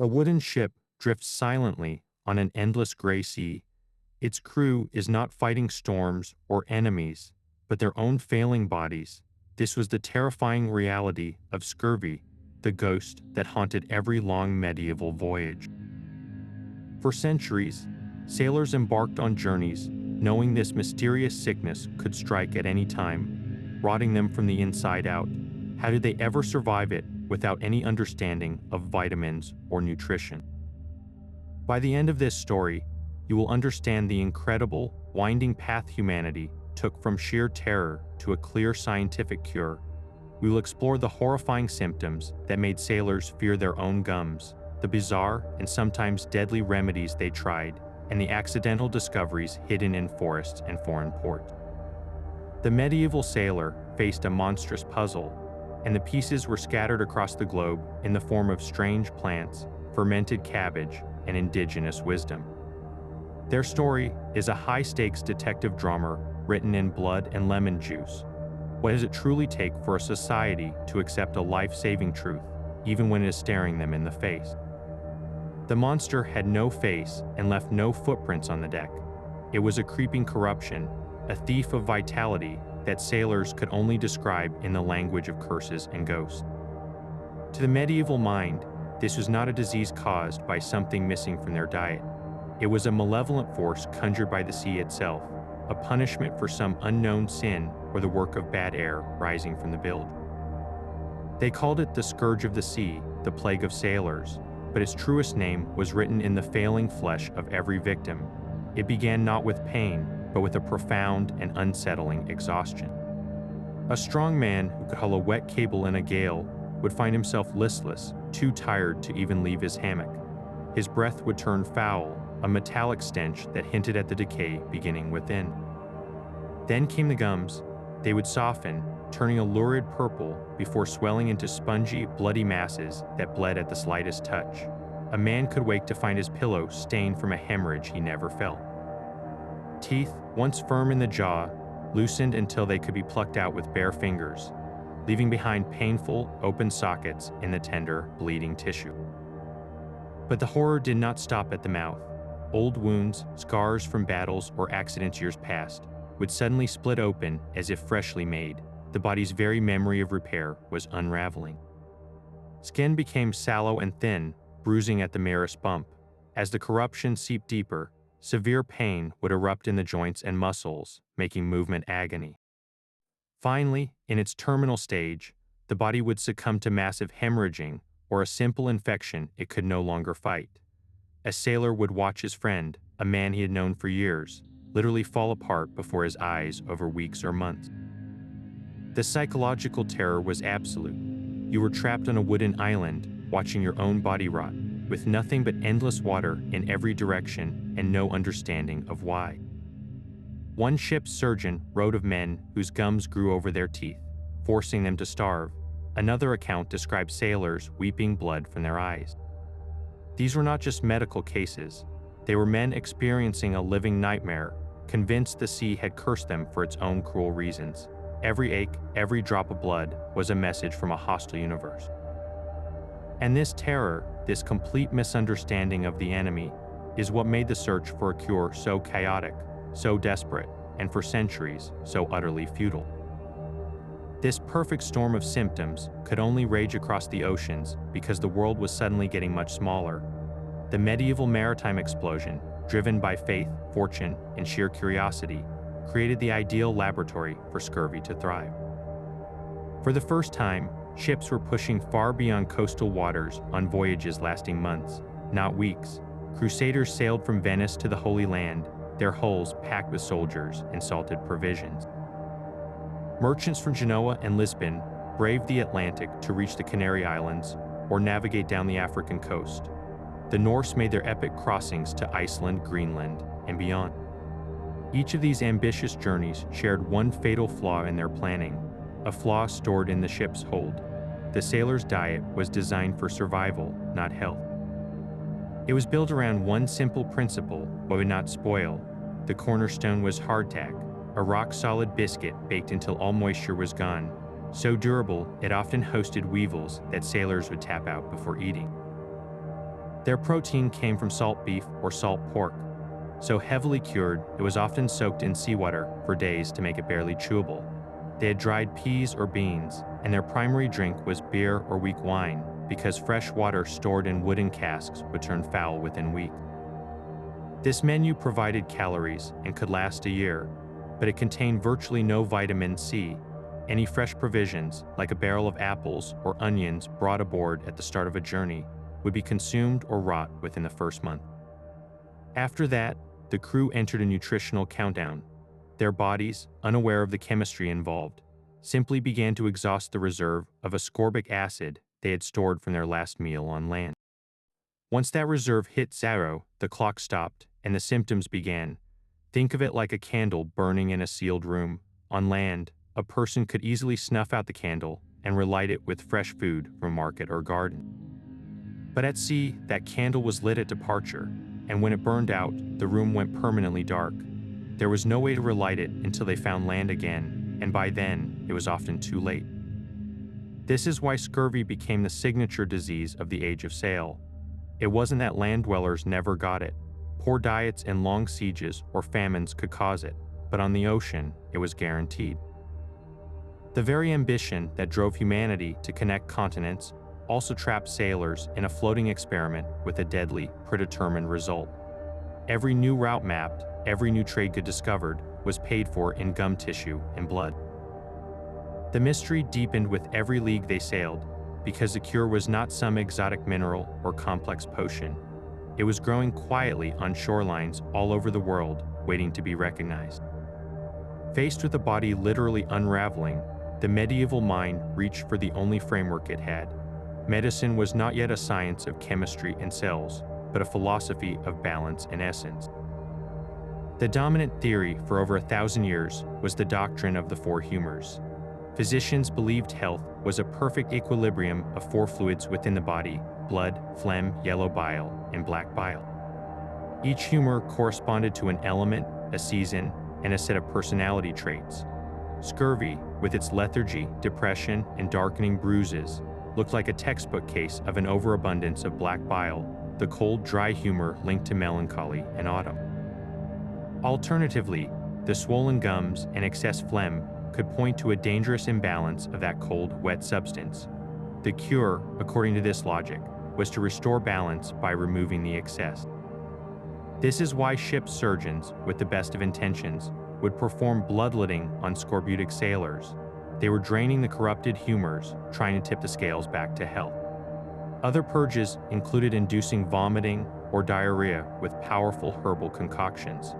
A wooden ship drifts silently on an endless gray sea. Its crew is not fighting storms or enemies, but their own failing bodies. This was the terrifying reality of Scurvy, the ghost that haunted every long medieval voyage. For centuries, sailors embarked on journeys knowing this mysterious sickness could strike at any time, rotting them from the inside out. How did they ever survive it without any understanding of vitamins or nutrition? By the end of this story, you will understand the incredible, winding path humanity took from sheer terror to a clear scientific cure. We will explore the horrifying symptoms that made sailors fear their own gums, the bizarre and sometimes deadly remedies they tried, and the accidental discoveries hidden in forests and foreign ports. The medieval sailor faced a monstrous puzzle, and the pieces were scattered across the globe in the form of strange plants, fermented cabbage, and indigenous wisdom. Their story is a high-stakes detective drama written in blood and lemon juice. What does it truly take for a society to accept a life-saving truth, even when it is staring them in the face? The monster had no face and left no footprints on the deck. It was a creeping corruption, a thief of vitality that sailors could only describe in the language of curses and ghosts. To the medieval mind, this was not a disease caused by something missing from their diet. It was a malevolent force conjured by the sea itself, a punishment for some unknown sin or the work of bad air rising from the bilge. They called it the scourge of the sea, the plague of sailors, but its truest name was written in the failing flesh of every victim. It began not with pain, but with a profound and unsettling exhaustion. A strong man who could haul a wet cable in a gale would find himself listless, too tired to even leave his hammock. His breath would turn foul, a metallic stench that hinted at the decay beginning within. Then came the gums. They would soften, turning a lurid purple before swelling into spongy, bloody masses that bled at the slightest touch. A man could wake to find his pillow stained from a hemorrhage he never felt. Teeth, once firm in the jaw, loosened until they could be plucked out with bare fingers, leaving behind painful, open sockets in the tender, bleeding tissue. But the horror did not stop at the mouth. Old wounds, scars from battles or accidents years past, would suddenly split open as if freshly made. The body's very memory of repair was unraveling. Skin became sallow and thin, bruising at the merest bump. As the corruption seeped deeper, severe pain would erupt in the joints and muscles, making movement agony. Finally, in its terminal stage, the body would succumb to massive hemorrhaging or a simple infection it could no longer fight. A sailor would watch his friend, a man he had known for years, literally fall apart before his eyes over weeks or months. The psychological terror was absolute. You were trapped on a wooden island, watching your own body rot, with nothing but endless water in every direction and no understanding of why. One ship's surgeon wrote of men whose gums grew over their teeth, forcing them to starve. Another account described sailors weeping blood from their eyes. These were not just medical cases. They were men experiencing a living nightmare, convinced the sea had cursed them for its own cruel reasons. Every ache, every drop of blood was a message from a hostile universe. And this terror, this complete misunderstanding of the enemy, is what made the search for a cure so chaotic, so desperate, and for centuries so utterly futile. This perfect storm of symptoms could only rage across the oceans because the world was suddenly getting much smaller. The medieval maritime explosion, driven by faith, fortune, and sheer curiosity, created the ideal laboratory for scurvy to thrive. For the first time, ships were pushing far beyond coastal waters on voyages lasting months, not weeks. Crusaders sailed from Venice to the Holy Land, their hulls packed with soldiers and salted provisions. Merchants from Genoa and Lisbon braved the Atlantic to reach the Canary Islands or navigate down the African coast. The Norse made their epic crossings to Iceland, Greenland, and beyond. Each of these ambitious journeys shared one fatal flaw in their planning, a flaw stored in the ship's hold. The sailor's diet was designed for survival, not health. It was built around one simple principle: what would not spoil. The cornerstone was hardtack, a rock-solid biscuit baked until all moisture was gone. So durable, it often hosted weevils that sailors would tap out before eating. Their protein came from salt beef or salt pork. So heavily cured, it was often soaked in seawater for days to make it barely chewable. They had dried peas or beans, and their primary drink was beer or weak wine, because fresh water stored in wooden casks would turn foul within a week. This menu provided calories and could last a year, but it contained virtually no vitamin C. Any fresh provisions, like a barrel of apples or onions brought aboard at the start of a journey, would be consumed or rot within the first month. After that, the crew entered a nutritional countdown. Their bodies, unaware of the chemistry involved, simply began to exhaust the reserve of ascorbic acid they had stored from their last meal on land. Once that reserve hit zero, the clock stopped and the symptoms began. Think of it like a candle burning in a sealed room. On land, a person could easily snuff out the candle and relight it with fresh food from market or garden. But at sea, that candle was lit at departure, and when it burned out, the room went permanently dark. There was no way to relight it until they found land again, and by then, it was often too late. This is why scurvy became the signature disease of the Age of Sail. It wasn't that land dwellers never got it. Poor diets and long sieges or famines could cause it, but on the ocean, it was guaranteed. The very ambition that drove humanity to connect continents also trapped sailors in a floating experiment with a deadly, predetermined result. Every new route mapped, every new trade good discovered, was paid for in gum tissue and blood. The mystery deepened with every league they sailed, because the cure was not some exotic mineral or complex potion. It was growing quietly on shorelines all over the world, waiting to be recognized. Faced with a body literally unraveling, the medieval mind reached for the only framework it had. Medicine was not yet a science of chemistry and cells, but a philosophy of balance and essence. The dominant theory for over 1,000 years was the doctrine of the four humors. Physicians believed health was a perfect equilibrium of four fluids within the body: blood, phlegm, yellow bile, and black bile. Each humor corresponded to an element, a season, and a set of personality traits. Scurvy, with its lethargy, depression, and darkening bruises, looked like a textbook case of an overabundance of black bile, the cold, dry humor linked to melancholy and autumn. Alternatively, the swollen gums and excess phlegm could point to a dangerous imbalance of that cold, wet substance. The cure, according to this logic, was to restore balance by removing the excess. This is why ship surgeons, with the best of intentions, would perform bloodletting on scorbutic sailors. They were draining the corrupted humors, trying to tip the scales back to health. Other purges included inducing vomiting or diarrhea with powerful herbal concoctions.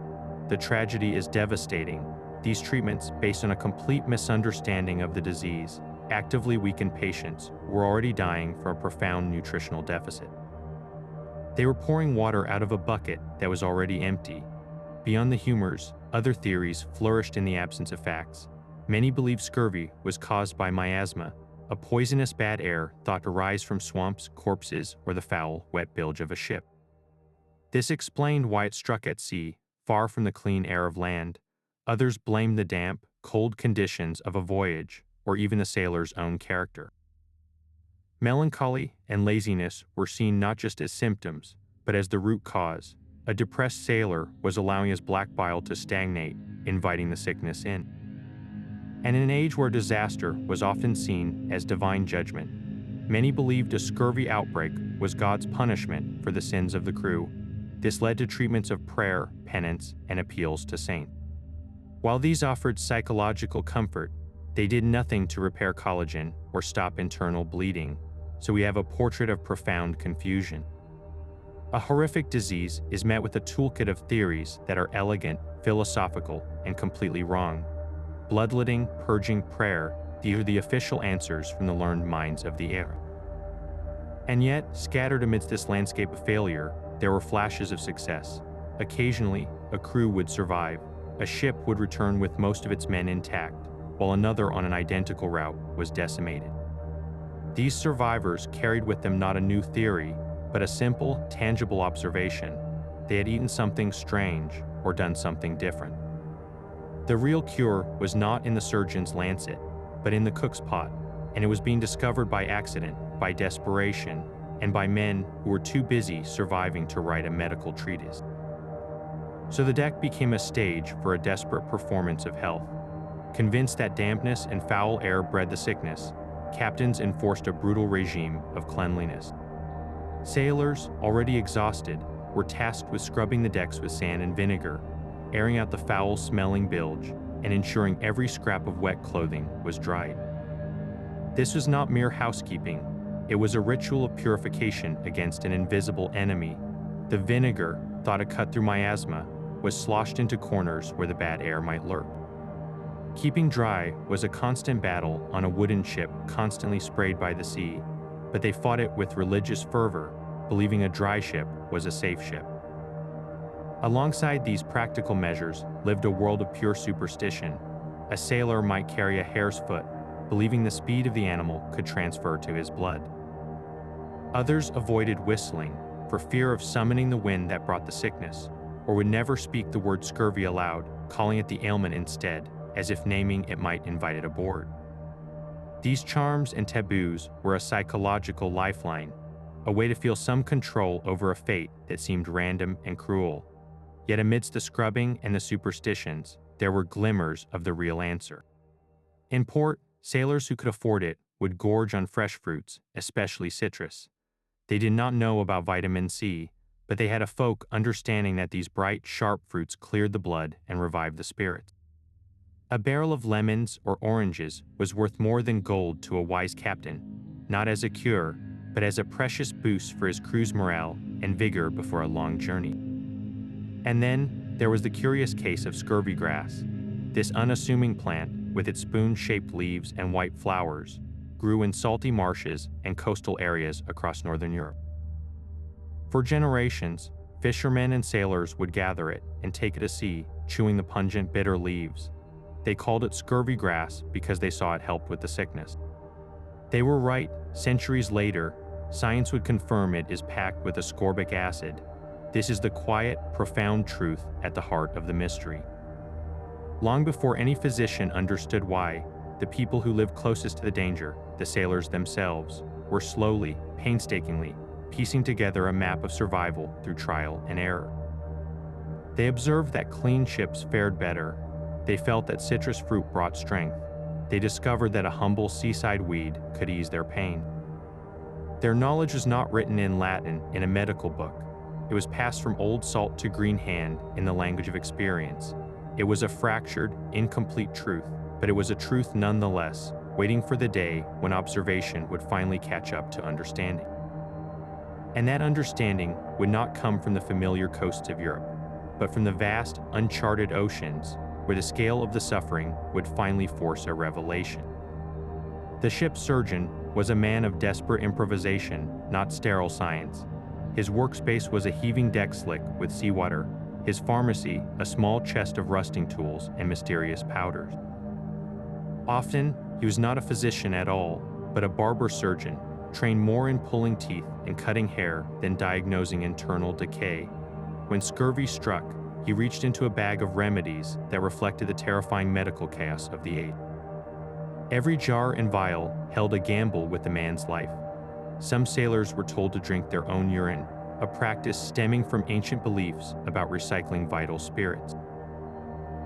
The tragedy is devastating. These treatments, based on a complete misunderstanding of the disease, actively weakened patients who were already dying from a profound nutritional deficit. They were pouring water out of a bucket that was already empty. Beyond the humors, other theories flourished in the absence of facts. Many believed scurvy was caused by miasma, a poisonous bad air thought to rise from swamps, corpses, or the foul, wet bilge of a ship. This explained why it struck at sea, far from the clean air of land. Others blamed the damp, cold conditions of a voyage, or even the sailor's own character. Melancholy and laziness were seen not just as symptoms, but as the root cause. A depressed sailor was allowing his black bile to stagnate, inviting the sickness in. And in an age where disaster was often seen as divine judgment, many believed a scurvy outbreak was God's punishment for the sins of the crew. This led to treatments of prayer, penance, and appeals to saints. While these offered psychological comfort, they did nothing to repair collagen or stop internal bleeding, so we have a portrait of profound confusion. A horrific disease is met with a toolkit of theories that are elegant, philosophical, and completely wrong. Bloodletting, purging, prayer, these are the official answers from the learned minds of the era. And yet, scattered amidst this landscape of failure, there were flashes of success. Occasionally, a crew would survive. A ship would return with most of its men intact, while another on an identical route was decimated. These survivors carried with them not a new theory, but a simple, tangible observation. They had eaten something strange or done something different. The real cure was not in the surgeon's lancet, but in the cook's pot, and it was being discovered by accident, by desperation, and by men who were too busy surviving to write a medical treatise. So the deck became a stage for a desperate performance of health. Convinced that dampness and foul air bred the sickness, captains enforced a brutal regime of cleanliness. Sailors, already exhausted, were tasked with scrubbing the decks with sand and vinegar, airing out the foul-smelling bilge, and ensuring every scrap of wet clothing was dried. This was not mere housekeeping. It was a ritual of purification against an invisible enemy. The vinegar, thought to cut through miasma, was sloshed into corners where the bad air might lurk. Keeping dry was a constant battle on a wooden ship constantly sprayed by the sea, but they fought it with religious fervor, believing a dry ship was a safe ship. Alongside these practical measures lived a world of pure superstition. A sailor might carry a hare's foot, believing the speed of the animal could transfer to his blood. Others avoided whistling for fear of summoning the wind that brought the sickness, or would never speak the word scurvy aloud, calling it the ailment instead, as if naming it might invite it aboard. These charms and taboos were a psychological lifeline, a way to feel some control over a fate that seemed random and cruel. Yet amidst the scrubbing and the superstitions, there were glimmers of the real answer. In port, sailors who could afford it would gorge on fresh fruits, especially citrus. They did not know about vitamin C, but they had a folk understanding that these bright, sharp fruits cleared the blood and revived the spirits. A barrel of lemons or oranges was worth more than gold to a wise captain, not as a cure, but as a precious boost for his crew's morale and vigor before a long journey. And then there was the curious case of scurvy grass. This unassuming plant, with its spoon-shaped leaves and white flowers, grew in salty marshes and coastal areas across northern Europe. For generations, fishermen and sailors would gather it and take it to sea, chewing the pungent, bitter leaves. They called it scurvy grass because they saw it helped with the sickness. They were right. Centuries later, science would confirm it is packed with ascorbic acid. This is the quiet, profound truth at the heart of the mystery. Long before any physician understood why, the people who lived closest to the danger, the sailors themselves, were slowly, painstakingly, piecing together a map of survival through trial and error. They observed that clean ships fared better. They felt that citrus fruit brought strength. They discovered that a humble seaside weed could ease their pain. Their knowledge was not written in Latin in a medical book. It was passed from old salt to green hand in the language of experience. It was a fractured, incomplete truth, but it was a truth nonetheless, waiting for the day when observation would finally catch up to understanding. And that understanding would not come from the familiar coasts of Europe, but from the vast, uncharted oceans, where the scale of the suffering would finally force a revelation. The ship's surgeon was a man of desperate improvisation, not sterile science. His workspace was a heaving deck slick with seawater, his pharmacy a small chest of rusting tools and mysterious powders. Often, he was not a physician at all, but a barber surgeon, trained more in pulling teeth and cutting hair than diagnosing internal decay. When scurvy struck, he reached into a bag of remedies that reflected the terrifying medical chaos of the age. Every jar and vial held a gamble with the man's life. Some sailors were told to drink their own urine, a practice stemming from ancient beliefs about recycling vital spirits.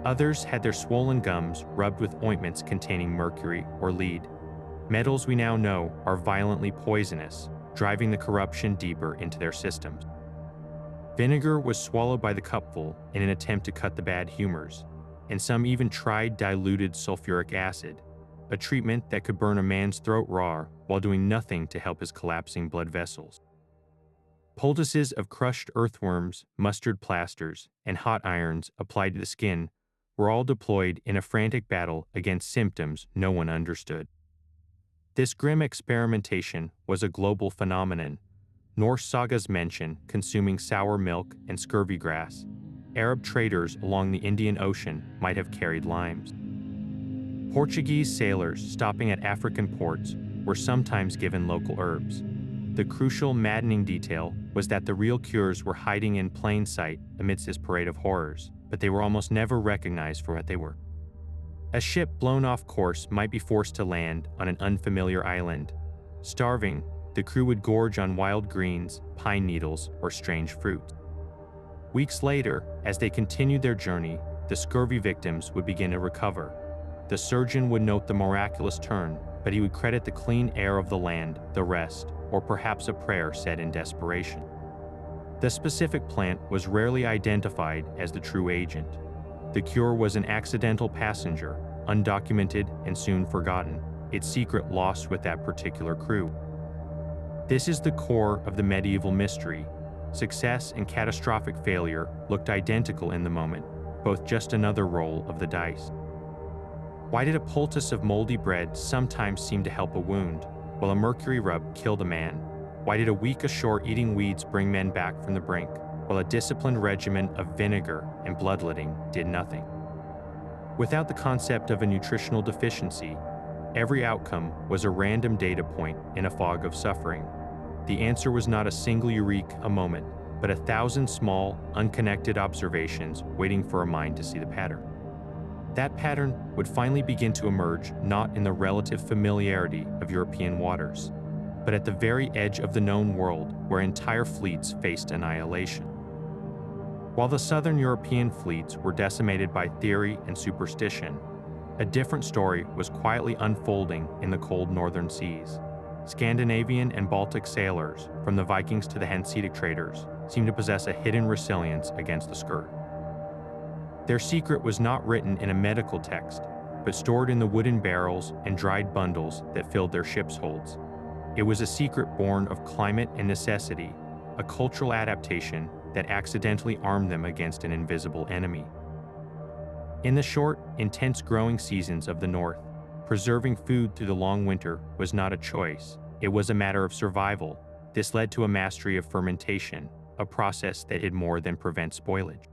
Others had their swollen gums rubbed with ointments containing mercury or lead. Metals we now know are violently poisonous, driving the corruption deeper into their systems. Vinegar was swallowed by the cupful in an attempt to cut the bad humors, and some even tried diluted sulfuric acid, a treatment that could burn a man's throat raw while doing nothing to help his collapsing blood vessels. Poultices of crushed earthworms, mustard plasters, and hot irons applied to the skin were all deployed in a frantic battle against symptoms no one understood. This grim experimentation was a global phenomenon. Norse sagas mention consuming sour milk and scurvy grass. Arab traders along the Indian Ocean might have carried limes. Portuguese sailors stopping at African ports were sometimes given local herbs. The crucial, maddening detail was that the real cures were hiding in plain sight amidst this parade of horrors, but they were almost never recognized for what they were. A ship blown off course might be forced to land on an unfamiliar island. Starving, The crew would gorge on wild greens, pine needles, or strange fruits. Weeks later, as they continued their journey, the scurvy victims would begin to recover. The surgeon would note the miraculous turn, but he would credit the clean air of the land, the rest, or perhaps a prayer said in desperation. The specific plant was rarely identified as the true agent. The cure was an accidental passenger, undocumented and soon forgotten, its secret lost with that particular crew. This is the core of the medieval mystery. Success and catastrophic failure looked identical in the moment, both just another roll of the dice. Why did a poultice of moldy bread sometimes seem to help a wound, while a mercury rub killed a man? Why did a week ashore eating weeds bring men back from the brink, while a disciplined regimen of vinegar and bloodletting did nothing? Without the concept of a nutritional deficiency, every outcome was a random data point in a fog of suffering. The answer was not a single eureka moment, but 1,000 small, unconnected observations waiting for a mind to see the pattern. That pattern would finally begin to emerge not in the relative familiarity of European waters, but at the very edge of the known world where entire fleets faced annihilation. While the southern European fleets were decimated by theory and superstition, a different story was quietly unfolding in the cold northern seas. Scandinavian and Baltic sailors, from the Vikings to the Hanseatic traders, seemed to possess a hidden resilience against the scourge. Their secret was not written in a medical text, but stored in the wooden barrels and dried bundles that filled their ship's holds. It was a secret born of climate and necessity, a cultural adaptation that accidentally armed them against an invisible enemy. In the short, intense growing seasons of the North, preserving food through the long winter was not a choice, it was a matter of survival. This led to a mastery of fermentation, a process that did more than prevent spoilage.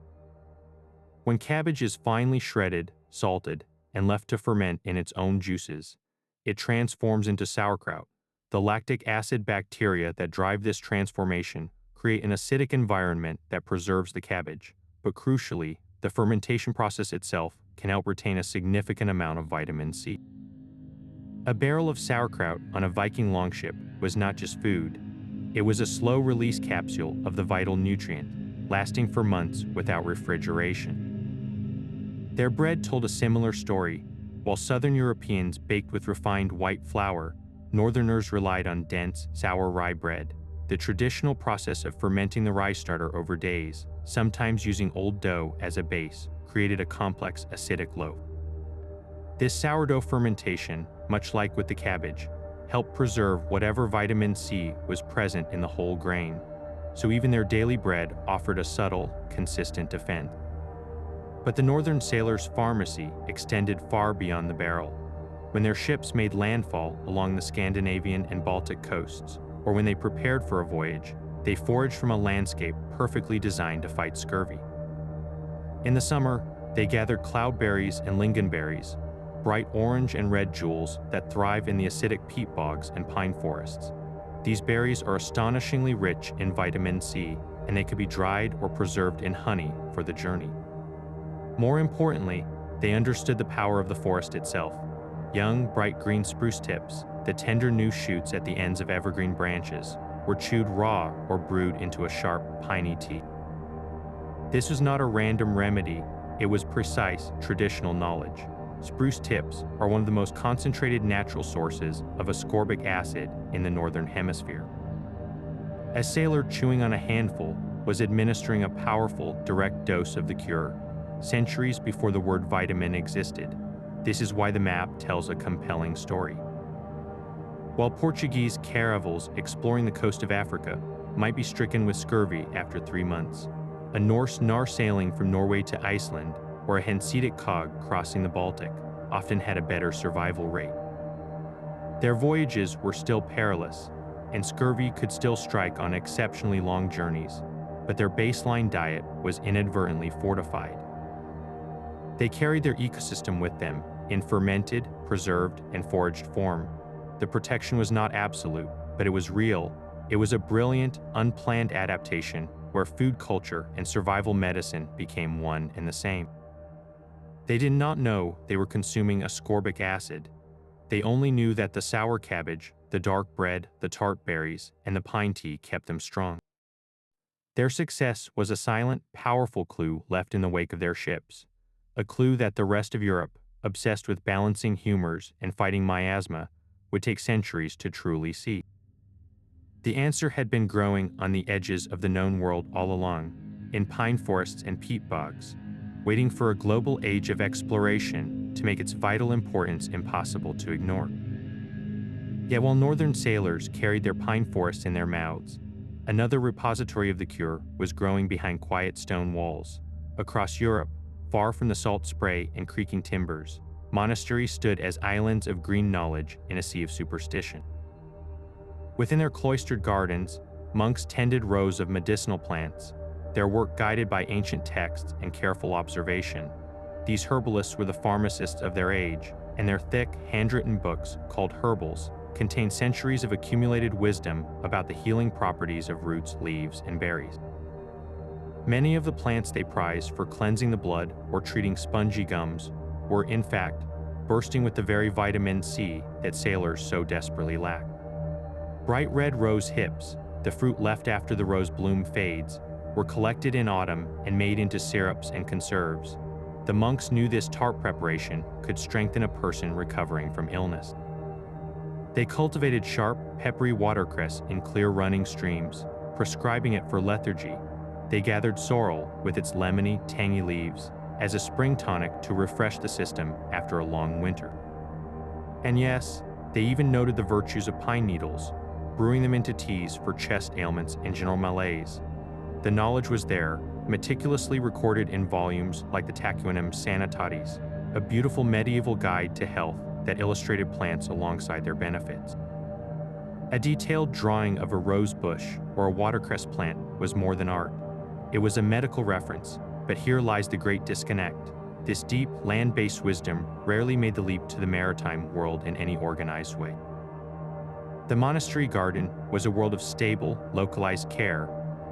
When cabbage is finely shredded, salted, and left to ferment in its own juices, it transforms into sauerkraut. The lactic acid bacteria that drive this transformation create an acidic environment that preserves the cabbage, but crucially, the fermentation process itself can help retain a significant amount of vitamin C. A barrel of sauerkraut on a Viking longship was not just food, it was a slow-release capsule of the vital nutrient, lasting for months without refrigeration. Their bread told a similar story. While Southern Europeans baked with refined white flour, Northerners relied on dense, sour rye bread. The traditional process of fermenting the rye starter over days, sometimes using old dough as a base, created a complex acidic loaf. This sourdough fermentation, much like with the cabbage, helped preserve whatever vitamin C was present in the whole grain, so even their daily bread offered a subtle, consistent defense. But the northern sailors' pharmacy extended far beyond the barrel. When their ships made landfall along the Scandinavian and Baltic coasts, or when they prepared for a voyage, they foraged from a landscape perfectly designed to fight scurvy. In the summer, they gathered cloudberries and lingonberries, bright orange and red jewels that thrive in the acidic peat bogs and pine forests. These berries are astonishingly rich in vitamin C, and they could be dried or preserved in honey for the journey. More importantly, they understood the power of the forest itself. Young, bright green spruce tips, the tender new shoots at the ends of evergreen branches, were chewed raw or brewed into a sharp, piney tea. This was not a random remedy, it was precise, traditional knowledge. Spruce tips are one of the most concentrated natural sources of ascorbic acid in the Northern Hemisphere. A sailor chewing on a handful was administering a powerful, direct dose of the cure, centuries before the word vitamin existed. This is why the map tells a compelling story. While Portuguese caravels exploring the coast of Africa might be stricken with scurvy after 3 months, a Norse nar sailing from Norway to Iceland or a Hanseatic cog crossing the Baltic often had a better survival rate. Their voyages were still perilous, and scurvy could still strike on exceptionally long journeys, but their baseline diet was inadvertently fortified. They carried their ecosystem with them in fermented, preserved, and foraged form. The protection was not absolute, but it was real. It was a brilliant, unplanned adaptation where food culture and survival medicine became one and the same. They did not know they were consuming ascorbic acid. They only knew that the sour cabbage, the dark bread, the tart berries, and the pine tea kept them strong. Their success was a silent, powerful clue left in the wake of their ships, a clue that the rest of Europe, obsessed with balancing humors and fighting miasma, would take centuries to truly see. The answer had been growing on the edges of the known world all along, in pine forests and peat bogs, waiting for a global age of exploration to make its vital importance impossible to ignore. Yet while northern sailors carried their pine forests in their mouths, another repository of the cure was growing behind quiet stone walls. Across Europe, far from the salt spray and creaking timbers, monasteries stood as islands of green knowledge in a sea of superstition. Within their cloistered gardens, monks tended rows of medicinal plants, their work guided by ancient texts and careful observation. These herbalists were the pharmacists of their age, and their thick, handwritten books, called herbals, contained centuries of accumulated wisdom about the healing properties of roots, leaves, and berries. Many of the plants they prized for cleansing the blood or treating spongy gums were, in fact, bursting with the very vitamin C that sailors so desperately lacked. Bright red rose hips, the fruit left after the rose bloom fades, were collected in autumn and made into syrups and conserves. The monks knew this tart preparation could strengthen a person recovering from illness. They cultivated sharp, peppery watercress in clear running streams, prescribing it for lethargy. They gathered sorrel with its lemony, tangy leaves as a spring tonic to refresh the system after a long winter. And yes, they even noted the virtues of pine needles, brewing them into teas for chest ailments and general malaise. The knowledge was there, meticulously recorded in volumes like the Tacuanum Sanitatis, a beautiful medieval guide to health that illustrated plants alongside their benefits. A detailed drawing of a rose bush or a watercress plant was more than art. It was a medical reference, but here lies the great disconnect. This deep, land-based wisdom rarely made the leap to the maritime world in any organized way. The monastery garden was a world of stable, localized care,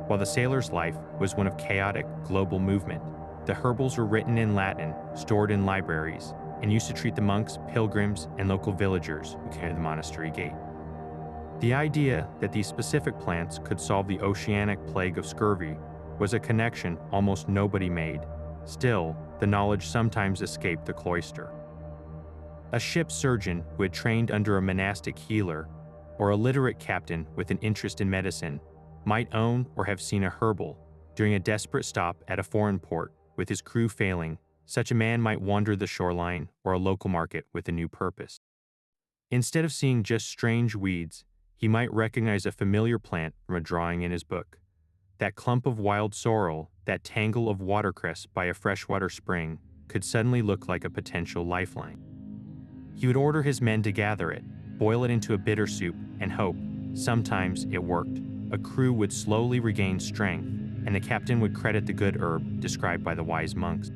while the sailor's life was one of chaotic, global movement. The herbals were written in Latin, stored in libraries, and used to treat the monks, pilgrims, and local villagers who came to the monastery gate. The idea that these specific plants could solve the oceanic plague of scurvy was a connection almost nobody made. Still, the knowledge sometimes escaped the cloister. A ship's surgeon who had trained under a monastic healer, or a literate captain with an interest in medicine, might own or have seen a herbal. During a desperate stop at a foreign port, with his crew failing, such a man might wander the shoreline or a local market with a new purpose. Instead of seeing just strange weeds, he might recognize a familiar plant from a drawing in his book. That clump of wild sorrel, that tangle of watercress by a freshwater spring, could suddenly look like a potential lifeline. He would order his men to gather it, boil it into a bitter soup, and hope. Sometimes it worked. A crew would slowly regain strength, and the captain would credit the good herb described by the wise monks.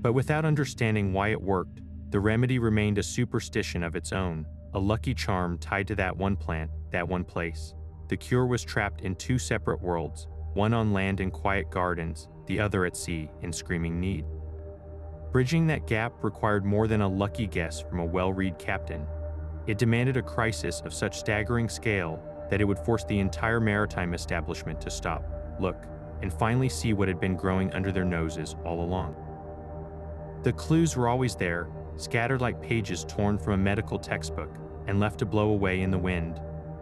But without understanding why it worked, the remedy remained a superstition of its own, a lucky charm tied to that one plant, that one place. The cure was trapped in two separate worlds, one on land in quiet gardens, the other at sea in screaming need. Bridging that gap required more than a lucky guess from a well-read captain. It demanded a crisis of such staggering scale that it would force the entire maritime establishment to stop, look, and finally see what had been growing under their noses all along. The clues were always there, scattered like pages torn from a medical textbook and left to blow away in the wind.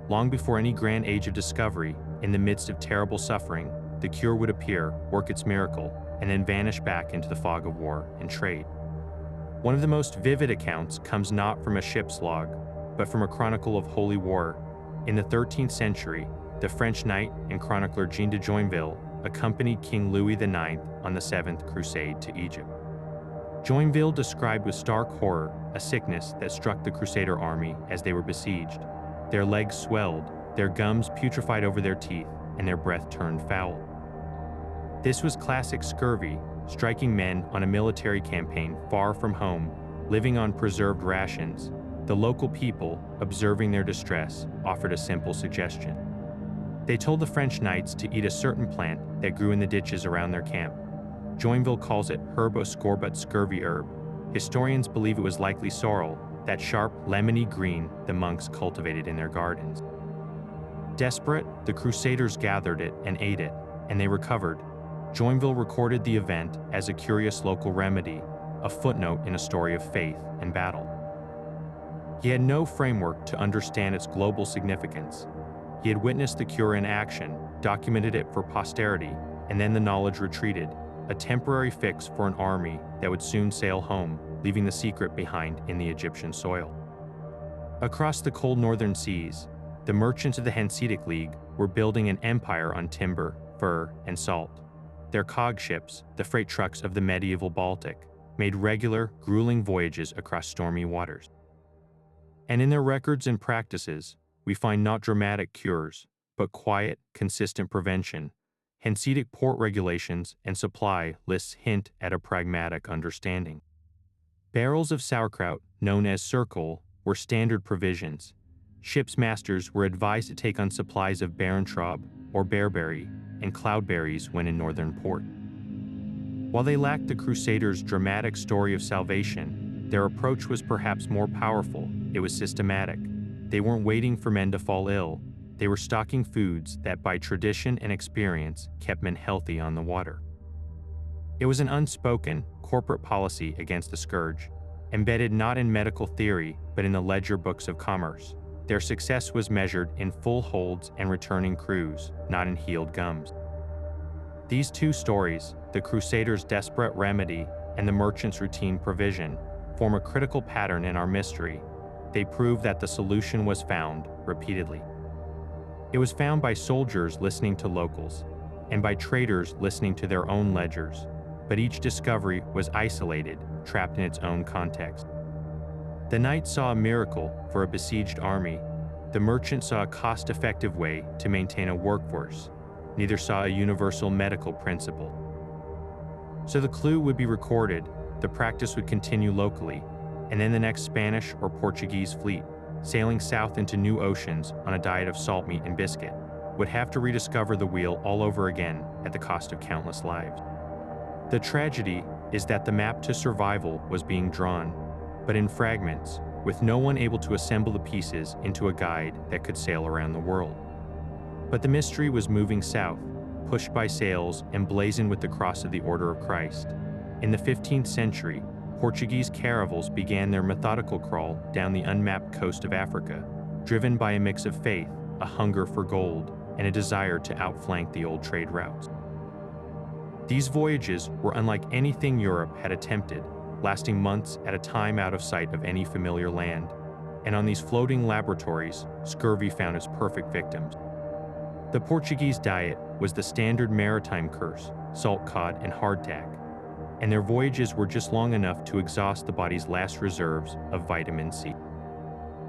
Long before any grand age of discovery, in the midst of terrible suffering, the cure would appear, work its miracle, and then vanish back into the fog of war and trade. One of the most vivid accounts comes not from a ship's log, but from a chronicle of holy war. In the 13th century, the French knight and chronicler Jean de Joinville accompanied King Louis IX on the Seventh Crusade to Egypt. Joinville described with stark horror a sickness that struck the Crusader army as they were besieged. Their legs swelled, their gums putrefied over their teeth, and their breath turned foul. This was classic scurvy, striking men on a military campaign far from home, living on preserved rations. The local people, observing their distress, offered a simple suggestion. They told the French knights to eat a certain plant that grew in the ditches around their camp. Joinville calls it herb oscorbut scurvy herb. Historians believe it was likely sorrel, that sharp, lemony green the monks cultivated in their gardens. Desperate, the Crusaders gathered it and ate it, and they recovered. Joinville recorded the event as a curious local remedy, a footnote in a story of faith and battle. He had no framework to understand its global significance. He had witnessed the cure in action, documented it for posterity, and then the knowledge retreated, a temporary fix for an army that would soon sail home, leaving the secret behind in the Egyptian soil. Across the cold northern seas, the merchants of the Hanseatic League were building an empire on timber, fur, and salt. Their cog ships, the freight trucks of the medieval Baltic, made regular, grueling voyages across stormy waters. And in their records and practices, we find not dramatic cures, but quiet, consistent prevention. Hanseatic port regulations and supply lists hint at a pragmatic understanding. Barrels of sauerkraut, known as circle, were standard provisions. Ships' masters were advised to take on supplies of barontraub, or bearberry, and cloudberries when in northern port. While they lacked the Crusaders' dramatic story of salvation, their approach was perhaps more powerful. It was systematic. They weren't waiting for men to fall ill. They were stocking foods that, by tradition and experience, kept men healthy on the water. It was an unspoken, corporate policy against the scourge, embedded not in medical theory, but in the ledger books of commerce. Their success was measured in full holds and returning crews, not in healed gums. These two stories, the Crusaders' desperate remedy and the merchant's routine provision, form a critical pattern in our mystery. They prove that the solution was found repeatedly. It was found by soldiers listening to locals, and by traders listening to their own ledgers, but each discovery was isolated, trapped in its own context. The knight saw a miracle for a besieged army. The merchant saw a cost-effective way to maintain a workforce. Neither saw a universal medical principle. So the clue would be recorded, the practice would continue locally, and then the next Spanish or Portuguese fleet, sailing south into new oceans on a diet of salt meat and biscuit, would have to rediscover the wheel all over again at the cost of countless lives. The tragedy is that the map to survival was being drawn, but in fragments, with no one able to assemble the pieces into a guide that could sail around the world. But the mystery was moving south, pushed by sails emblazoned with the cross of the Order of Christ. In the 15th century, Portuguese caravels began their methodical crawl down the unmapped coast of Africa, driven by a mix of faith, a hunger for gold, and a desire to outflank the old trade routes. These voyages were unlike anything Europe had attempted, lasting months at a time out of sight of any familiar land, and on these floating laboratories, scurvy found its perfect victims. The Portuguese diet was the standard maritime curse, salt cod and hardtack, and their voyages were just long enough to exhaust the body's last reserves of vitamin C.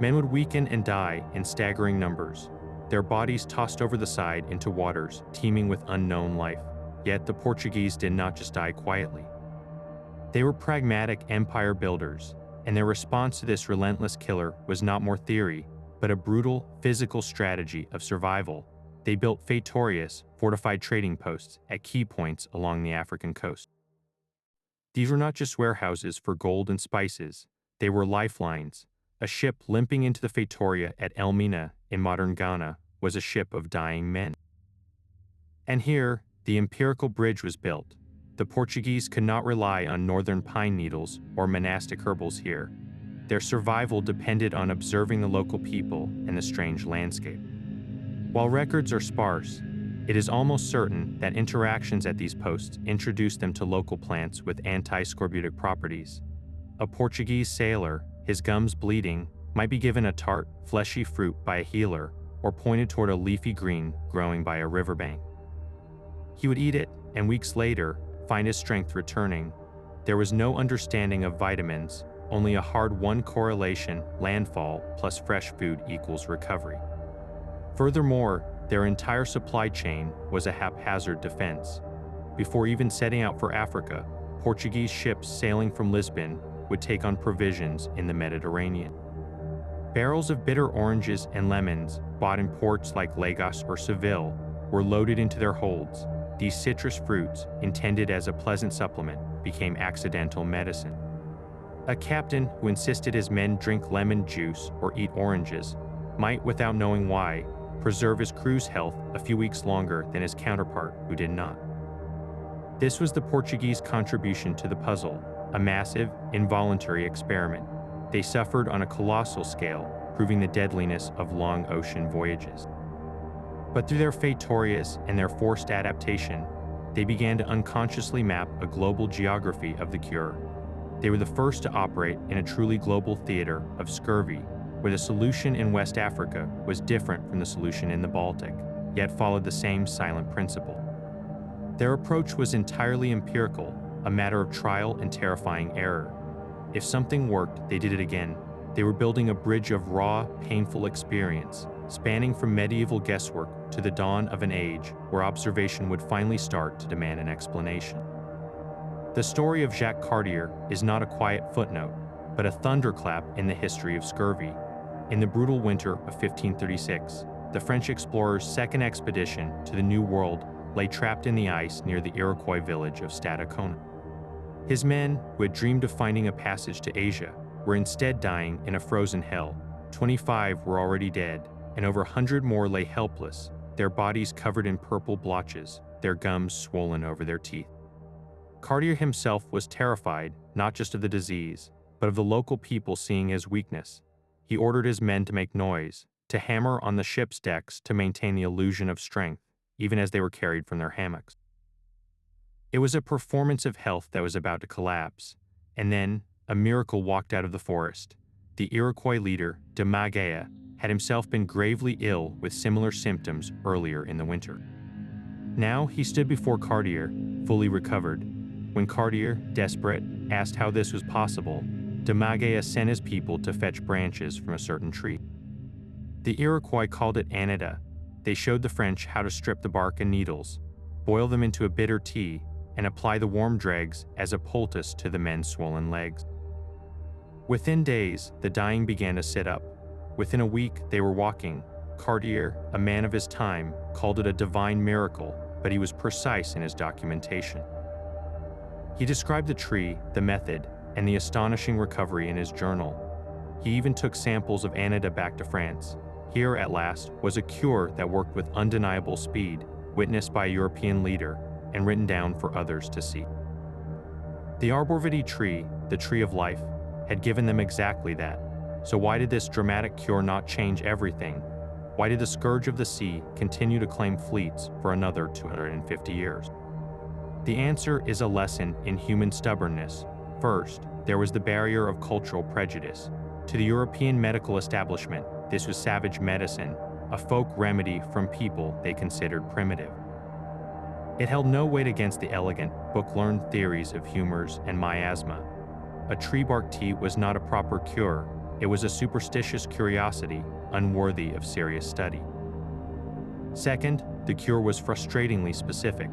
Men would weaken and die in staggering numbers, their bodies tossed over the side into waters teeming with unknown life. Yet the Portuguese did not just die quietly. They were pragmatic empire builders, and their response to this relentless killer was not more theory, but a brutal, physical strategy of survival. They built feitorías, fortified trading posts, at key points along the African coast. These were not just warehouses for gold and spices, they were lifelines. A ship limping into the feitoria at El Mina in modern Ghana was a ship of dying men. And here, the empirical bridge was built. The Portuguese could not rely on northern pine needles or monastic herbals here. Their survival depended on observing the local people and the strange landscape. While records are sparse, it is almost certain that interactions at these posts introduced them to local plants with anti-scorbutic properties. A Portuguese sailor, his gums bleeding, might be given a tart, fleshy fruit by a healer or pointed toward a leafy green growing by a riverbank. He would eat it, and weeks later, find his strength returning. There was no understanding of vitamins, only a hard-won correlation: landfall plus fresh food equals recovery. Furthermore, their entire supply chain was a haphazard defense. Before even setting out for Africa, Portuguese ships sailing from Lisbon would take on provisions in the Mediterranean. Barrels of bitter oranges and lemons, bought in ports like Lagos or Seville, were loaded into their holds. These citrus fruits, intended as a pleasant supplement, became accidental medicine. A captain who insisted his men drink lemon juice or eat oranges might, without knowing why, preserve his crew's health a few weeks longer than his counterpart who did not. This was the Portuguese contribution to the puzzle, a massive, involuntary experiment. They suffered on a colossal scale, proving the deadliness of long ocean voyages. But through their fetorias and their forced adaptation, they began to unconsciously map a global geography of the cure. They were the first to operate in a truly global theater of scurvy, where the solution in West Africa was different from the solution in the Baltic, yet followed the same silent principle. Their approach was entirely empirical, a matter of trial and terrifying error. If something worked, they did it again. They were building a bridge of raw, painful experience, spanning from medieval guesswork to the dawn of an age where observation would finally start to demand an explanation. The story of Jacques Cartier is not a quiet footnote, but a thunderclap in the history of scurvy. In the brutal winter of 1536, the French explorer's second expedition to the New World lay trapped in the ice near the Iroquois village of Stadacona. His men, who had dreamed of finding a passage to Asia, were instead dying in a frozen hell. 25 were already dead, and over 100 more lay helpless, their bodies covered in purple blotches, their gums swollen over their teeth. Cartier himself was terrified, not just of the disease, but of the local people seeing his weakness. He ordered his men to make noise, to hammer on the ship's decks to maintain the illusion of strength, even as they were carried from their hammocks. It was a performance of health that was about to collapse, and then a miracle walked out of the forest. The Iroquois leader, de Maguea, had himself been gravely ill with similar symptoms earlier in the winter. Now he stood before Cartier, fully recovered. When Cartier, desperate, asked how this was possible, de Maguea sent his people to fetch branches from a certain tree. The Iroquois called it anida. They showed the French how to strip the bark and needles, boil them into a bitter tea, and apply the warm dregs as a poultice to the men's swollen legs. Within days, the dying began to sit up. Within a week, they were walking. Cartier, a man of his time, called it a divine miracle, but he was precise in his documentation. He described the tree, the method, and the astonishing recovery in his journal. He even took samples of anida back to France. Here, at last, was a cure that worked with undeniable speed, witnessed by a European leader, and written down for others to see. The arborvitae tree, the tree of life, had given them exactly that. So why did this dramatic cure not change everything? Why did the scourge of the sea continue to claim fleets for another 250 years? The answer is a lesson in human stubbornness. First, there was the barrier of cultural prejudice. To the European medical establishment, this was savage medicine, a folk remedy from people they considered primitive. It held no weight against the elegant, book-learned theories of humors and miasma. A tree bark tea was not a proper cure. It was a superstitious curiosity, unworthy of serious study. Second, the cure was frustratingly specific.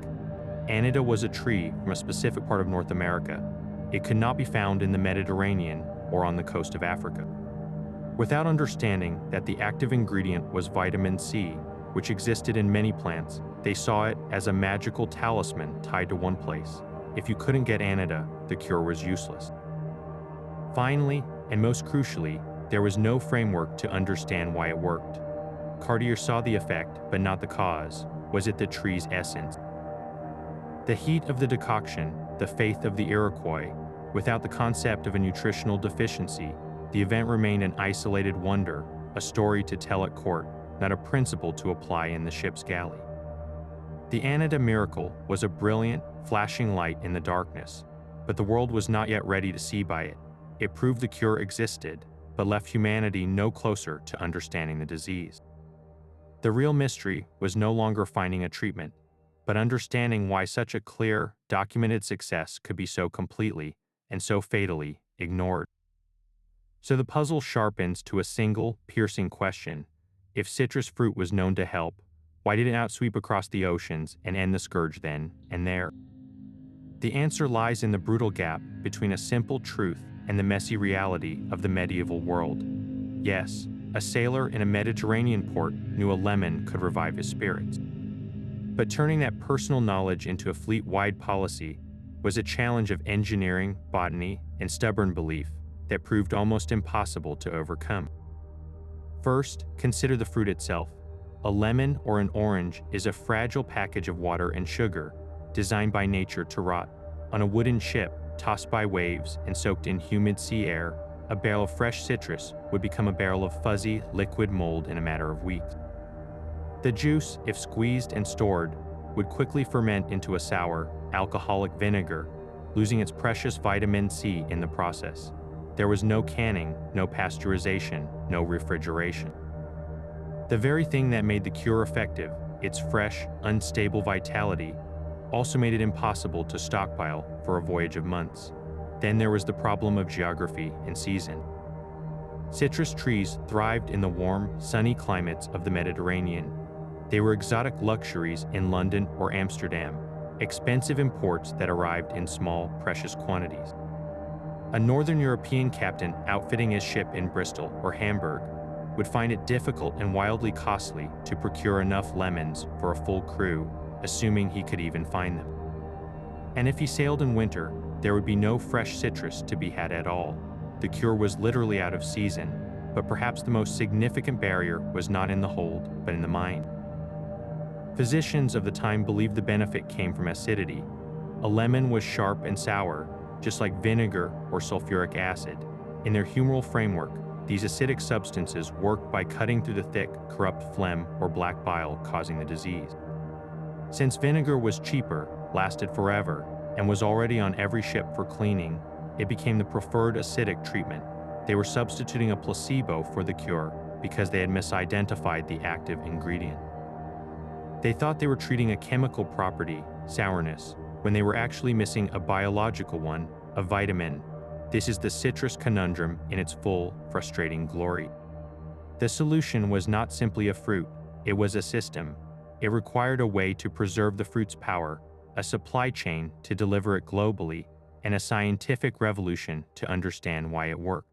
Anida was a tree from a specific part of North America. It could not be found in the Mediterranean or on the coast of Africa. Without understanding that the active ingredient was vitamin C, which existed in many plants, they saw it as a magical talisman tied to one place. If you couldn't get anida, the cure was useless. Finally, and most crucially, there was no framework to understand why it worked. Cartier saw the effect, but not the cause. Was it the tree's essence? The heat of the decoction, the faith of the Iroquois, without the concept of a nutritional deficiency, the event remained an isolated wonder, a story to tell at court, not a principle to apply in the ship's galley. The Anida miracle was a brilliant, flashing light in the darkness, but the world was not yet ready to see by it. It proved the cure existed, but left humanity no closer to understanding the disease. The real mystery was no longer finding a treatment, but understanding why such a clear, documented success could be so completely and so fatally ignored. So the puzzle sharpens to a single, piercing question. If citrus fruit was known to help, why did it not sweep across the oceans and end the scourge then and there? The answer lies in the brutal gap between a simple truth and the messy reality of the medieval world. Yes, a sailor in a Mediterranean port knew a lemon could revive his spirits. But turning that personal knowledge into a fleet-wide policy was a challenge of engineering, botany, and stubborn belief that proved almost impossible to overcome. First, consider the fruit itself. A lemon or an orange is a fragile package of water and sugar, designed by nature to rot. On a wooden ship, tossed by waves and soaked in humid sea air, a barrel of fresh citrus would become a barrel of fuzzy, liquid mold in a matter of weeks. The juice, if squeezed and stored, would quickly ferment into a sour, alcoholic vinegar, losing its precious vitamin C in the process. There was no canning, no pasteurization, no refrigeration. The very thing that made the cure effective, its fresh, unstable vitality, also made it impossible to stockpile for a voyage of months. Then there was the problem of geography and season. Citrus trees thrived in the warm, sunny climates of the Mediterranean. They were exotic luxuries in London or Amsterdam, expensive imports that arrived in small, precious quantities. A northern European captain outfitting his ship in Bristol or Hamburg would find it difficult and wildly costly to procure enough lemons for a full crew, assuming he could even find them. And if he sailed in winter, there would be no fresh citrus to be had at all. The cure was literally out of season, but perhaps the most significant barrier was not in the hold, but in the mind. Physicians of the time believed the benefit came from acidity. A lemon was sharp and sour, just like vinegar or sulfuric acid. In their humoral framework, these acidic substances worked by cutting through the thick, corrupt phlegm or black bile causing the disease. Since vinegar was cheaper, lasted forever, and was already on every ship for cleaning, it became the preferred acidic treatment. They were substituting a placebo for the cure because they had misidentified the active ingredient. They thought they were treating a chemical property, sourness, when they were actually missing a biological one, a vitamin. This is the citrus conundrum in its full, frustrating glory. The solution was not simply a fruit, it was a system. It required a way to preserve the fruit's power, a supply chain to deliver it globally, and a scientific revolution to understand why it worked.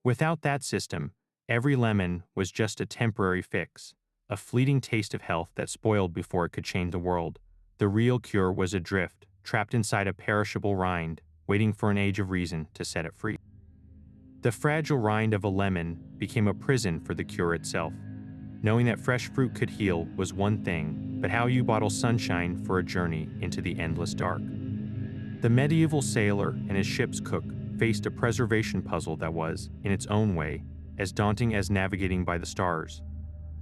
Without that system, every lemon was just a temporary fix, a fleeting taste of health that spoiled before it could change the world. The real cure was adrift, trapped inside a perishable rind, waiting for an age of reason to set it free. The fragile rind of a lemon became a prison for the cure itself. Knowing that fresh fruit could heal was one thing, but how you bottle sunshine for a journey into the endless dark? The medieval sailor and his ship's cook faced a preservation puzzle that was, in its own way, as daunting as navigating by the stars.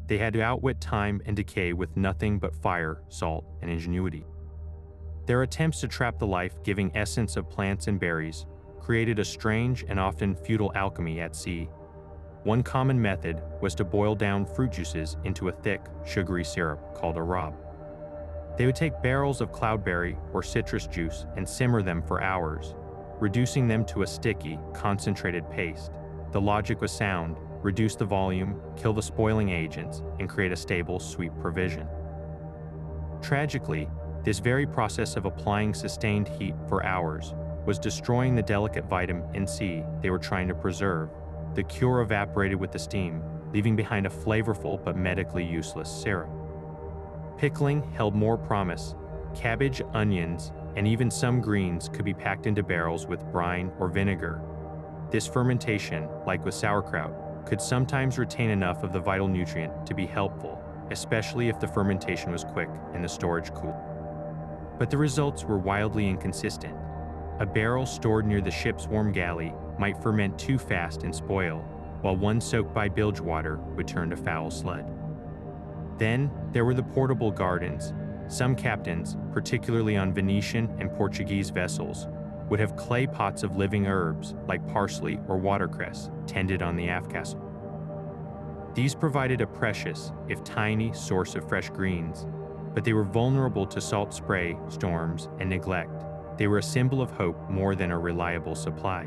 They had to outwit time and decay with nothing but fire, salt, and ingenuity. Their attempts to trap the life-giving essence of plants and berries created a strange and often futile alchemy at sea. One common method was to boil down fruit juices into a thick, sugary syrup called a rob. They would take barrels of cloudberry or citrus juice and simmer them for hours, reducing them to a sticky, concentrated paste. The logic was sound: reduce the volume, kill the spoiling agents, and create a stable, sweet provision. Tragically, this very process of applying sustained heat for hours was destroying the delicate vitamin C they were trying to preserve. The cure evaporated with the steam, leaving behind a flavorful but medically useless syrup. Pickling held more promise. Cabbage, onions, and even some greens could be packed into barrels with brine or vinegar. This fermentation, like with sauerkraut, could sometimes retain enough of the vital nutrient to be helpful, especially if the fermentation was quick and the storage cool. But the results were wildly inconsistent. A barrel stored near the ship's warm galley might ferment too fast and spoil, while one soaked by bilge water would turn to foul slud. Then there were the portable gardens. Some captains, particularly on Venetian and Portuguese vessels, would have clay pots of living herbs like parsley or watercress tended on the aft castle. These provided a precious, if tiny, source of fresh greens, but they were vulnerable to salt spray, storms, and neglect. They were a symbol of hope more than a reliable supply.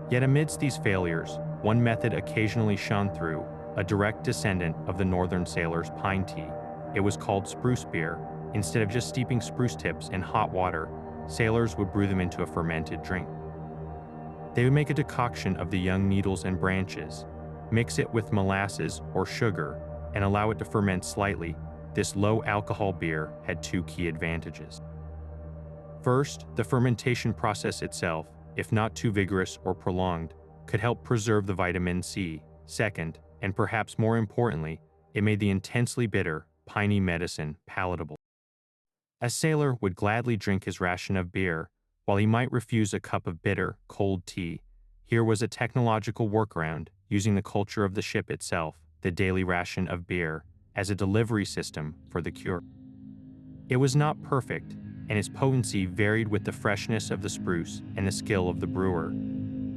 Yet amidst these failures, one method occasionally shone through, a direct descendant of the northern sailors' pine tea. It was called spruce beer. Instead of just steeping spruce tips in hot water, sailors would brew them into a fermented drink. They would make a decoction of the young needles and branches, mix it with molasses or sugar, and allow it to ferment slightly. This low-alcohol beer had two key advantages. First, the fermentation process itself, if not too vigorous or prolonged, could help preserve the vitamin C. Second, and perhaps more importantly, it made the intensely bitter, piney medicine palatable. A sailor would gladly drink his ration of beer, while he might refuse a cup of bitter, cold tea. Here was a technological workaround, using the culture of the ship itself, the daily ration of beer, as a delivery system for the cure. It was not perfect, and its potency varied with the freshness of the spruce and the skill of the brewer,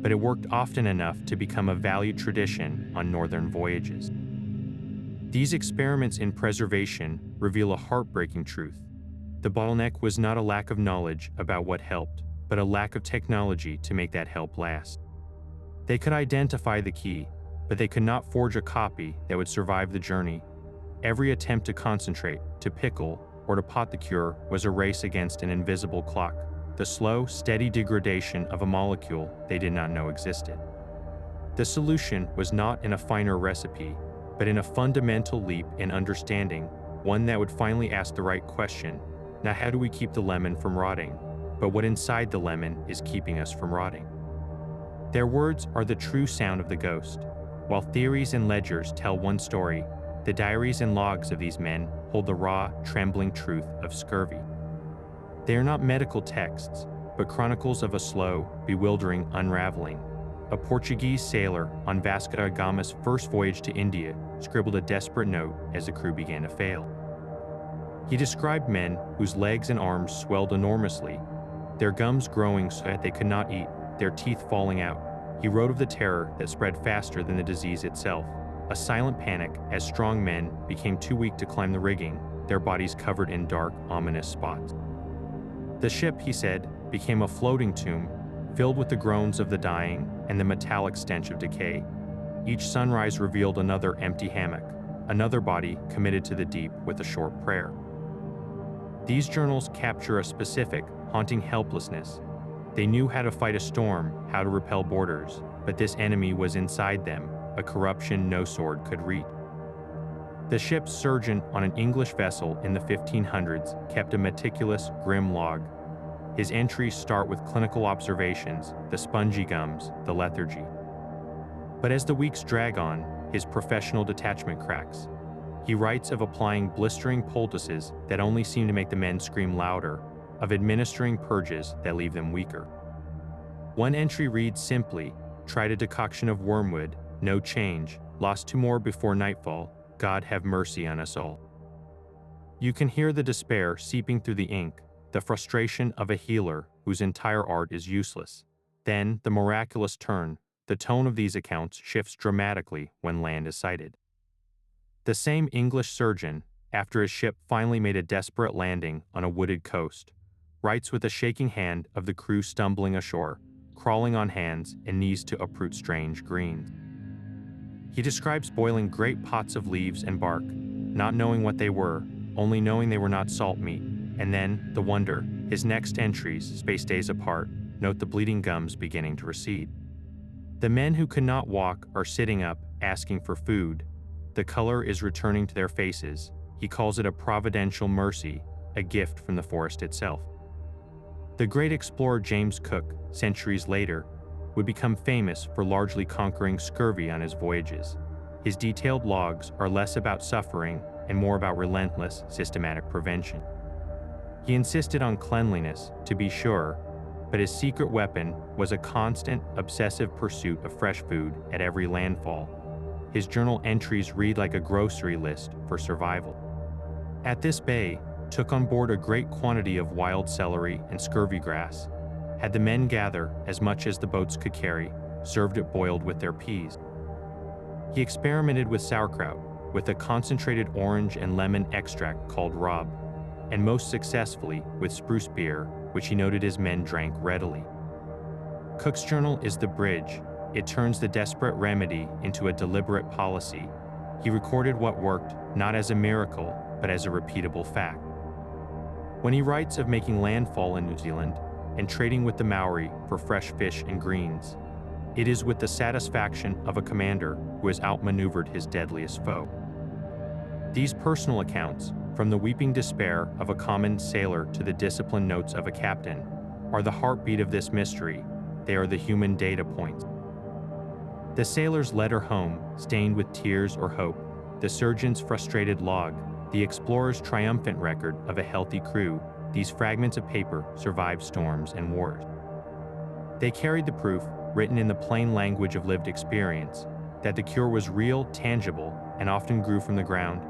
but it worked often enough to become a valued tradition on northern voyages. These experiments in preservation reveal a heartbreaking truth. The bottleneck was not a lack of knowledge about what helped, but a lack of technology to make that help last. They could identify the key, but they could not forge a copy that would survive the journey. Every attempt to concentrate, to pickle, or to pot the cure was a race against an invisible clock, the slow, steady degradation of a molecule they did not know existed. The solution was not in a finer recipe, but in a fundamental leap in understanding, one that would finally ask the right question, not how do we keep the lemon from rotting, but what inside the lemon is keeping us from rotting. Their words are the true sound of the ghost. While theories and ledgers tell one story, the diaries and logs of these men hold the raw, trembling truth of scurvy. They are not medical texts, but chronicles of a slow, bewildering unraveling. A Portuguese sailor on Vasco da Gama's first voyage to India scribbled a desperate note as the crew began to fail. He described men whose legs and arms swelled enormously, their gums growing so that they could not eat, their teeth falling out. He wrote of the terror that spread faster than the disease itself, a silent panic as strong men became too weak to climb the rigging, their bodies covered in dark, ominous spots. The ship, he said, became a floating tomb, filled with the groans of the dying and the metallic stench of decay. Each sunrise revealed another empty hammock, another body committed to the deep with a short prayer. These journals capture a specific, haunting helplessness. They knew how to fight a storm, how to repel boarders, but this enemy was inside them, a corruption no sword could reach. The ship's surgeon on an English vessel in the 1500s kept a meticulous, grim log. His entries start with clinical observations, the spongy gums, the lethargy. But as the weeks drag on, his professional detachment cracks. He writes of applying blistering poultices that only seem to make the men scream louder, of administering purges that leave them weaker. One entry reads simply, tried a decoction of wormwood, no change, lost 2 more before nightfall, God have mercy on us all. You can hear the despair seeping through the ink, the frustration of a healer whose entire art is useless. Then the miraculous turn, the tone of these accounts shifts dramatically when land is sighted. The same English surgeon, after his ship finally made a desperate landing on a wooded coast, writes with a shaking hand of the crew stumbling ashore, crawling on hands and knees to uproot strange greens. He describes boiling great pots of leaves and bark, not knowing what they were, only knowing they were not salt meat, and then, the wonder, his next entries, spaced days apart, note the bleeding gums beginning to recede. The men who could not walk are sitting up, asking for food. The color is returning to their faces. He calls it a providential mercy, a gift from the forest itself. The great explorer James Cook, centuries later, would become famous for largely conquering scurvy on his voyages. His detailed logs are less about suffering and more about relentless, systematic prevention. He insisted on cleanliness, to be sure, but his secret weapon was a constant, obsessive pursuit of fresh food at every landfall. His journal entries read like a grocery list for survival. At this bay, took on board a great quantity of wild celery and scurvy grass, had the men gather as much as the boats could carry, served it boiled with their peas. He experimented with sauerkraut, with a concentrated orange and lemon extract called Rob, and most successfully with spruce beer, which he noted his men drank readily. Cook's journal is the bridge. It turns the desperate remedy into a deliberate policy. He recorded what worked, not as a miracle, but as a repeatable fact. When he writes of making landfall in New Zealand and trading with the Maori for fresh fish and greens, it is with the satisfaction of a commander who has outmaneuvered his deadliest foe. These personal accounts, from the weeping despair of a common sailor to the disciplined notes of a captain, are the heartbeat of this mystery. they are the human data points. The sailor's letter home, stained with tears or hope, the surgeon's frustrated log, the explorer's triumphant record of a healthy crew, these fragments of paper survived storms and wars. They carried the proof, written in the plain language of lived experience, that the cure was real, tangible, and often grew from the ground.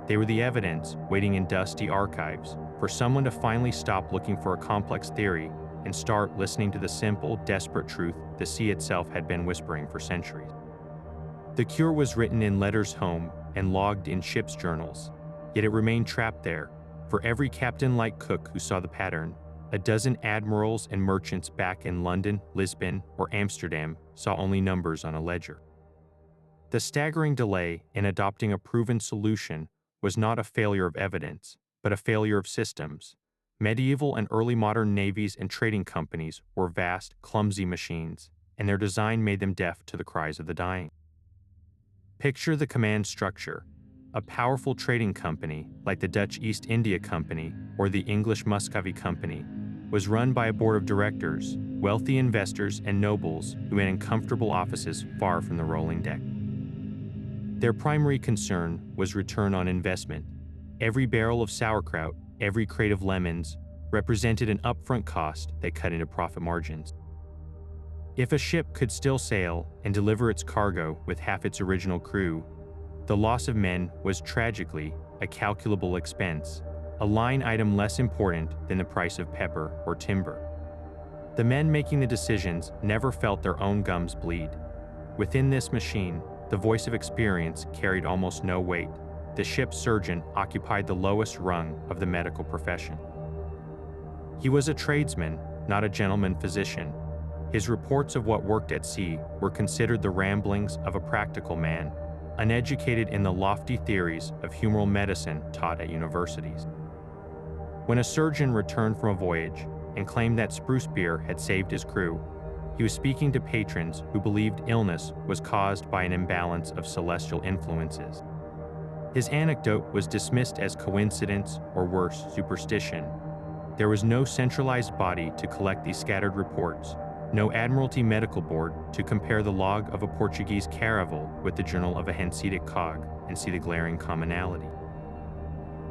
They were the evidence, waiting in dusty archives, for someone to finally stop looking for a complex theory and start listening to the simple, desperate truth the sea itself had been whispering for centuries. The cure was written in letters home and logged in ship's journals, yet it remained trapped there. For every captain-like cook who saw the pattern, a dozen admirals and merchants back in London, Lisbon, or Amsterdam saw only numbers on a ledger. The staggering delay in adopting a proven solution was not a failure of evidence, but a failure of systems. Medieval and early modern navies and trading companies were vast, clumsy machines, and their design made them deaf to the cries of the dying. Picture the command structure. A powerful trading company, like the Dutch East India Company or the English Muscovy Company, was run by a board of directors, wealthy investors and nobles who met in comfortable offices far from the rolling deck. Their primary concern was return on investment. Every barrel of sauerkraut, every crate of lemons, represented an upfront cost that cut into profit margins. If a ship could still sail and deliver its cargo with half its original crew, the loss of men was tragically a calculable expense, a line item less important than the price of pepper or timber. The men making the decisions never felt their own gums bleed. Within this machine, the voice of experience carried almost no weight. The ship's surgeon occupied the lowest rung of the medical profession. He was a tradesman, not a gentleman physician. His reports of what worked at sea were considered the ramblings of a practical man, uneducated in the lofty theories of humoral medicine taught at universities. When a surgeon returned from a voyage and claimed that spruce beer had saved his crew, he was speaking to patrons who believed illness was caused by an imbalance of celestial influences. His anecdote was dismissed as coincidence or worse, superstition. There was no centralized body to collect these scattered reports, no Admiralty Medical Board to compare the log of a Portuguese caravel with the journal of a Hanseatic cog and see the glaring commonality.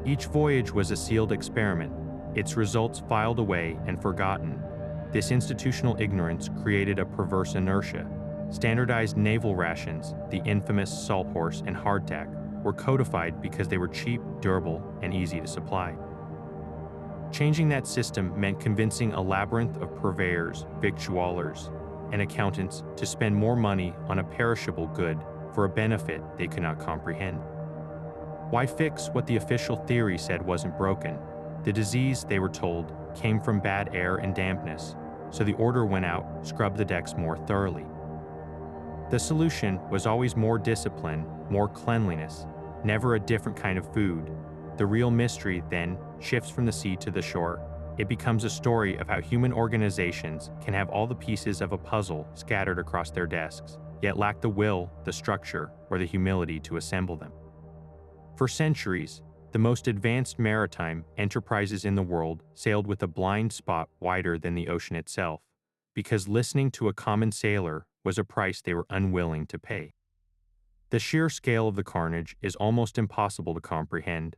Each voyage was a sealed experiment, its results filed away and forgotten. This institutional ignorance created a perverse inertia. Standardized naval rations, the infamous salt horse and hardtack, were codified because they were cheap, durable, and easy to supply. Changing that system meant convincing a labyrinth of purveyors, victuallers, and accountants to spend more money on a perishable good for a benefit they could not comprehend. Why fix what the official theory said wasn't broken? The disease, they were told, came from bad air and dampness, so the order went out, scrub the decks more thoroughly. The solution was always more discipline, more cleanliness, never a different kind of food. The real mystery, then, shifts from the sea to the shore. It becomes a story of how human organizations can have all the pieces of a puzzle scattered across their desks, yet lack the will, the structure, or the humility to assemble them. For centuries, the most advanced maritime enterprises in the world sailed with a blind spot wider than the ocean itself, because listening to a common sailor was a price they were unwilling to pay. The sheer scale of the carnage is almost impossible to comprehend.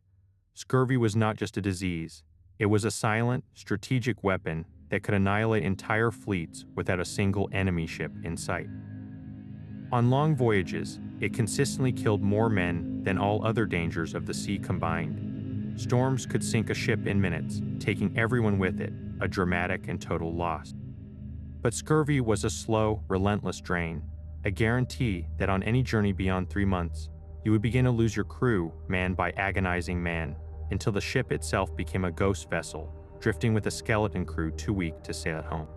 Scurvy was not just a disease. It was a silent, strategic weapon that could annihilate entire fleets without a single enemy ship in sight. On long voyages, it consistently killed more men than all other dangers of the sea combined. Storms could sink a ship in minutes, taking everyone with it, a dramatic and total loss. But scurvy was a slow, relentless drain, a guarantee that on any journey beyond 3 months, you would begin to lose your crew man by agonizing man, until the ship itself became a ghost vessel, drifting with a skeleton crew too weak to sail at home.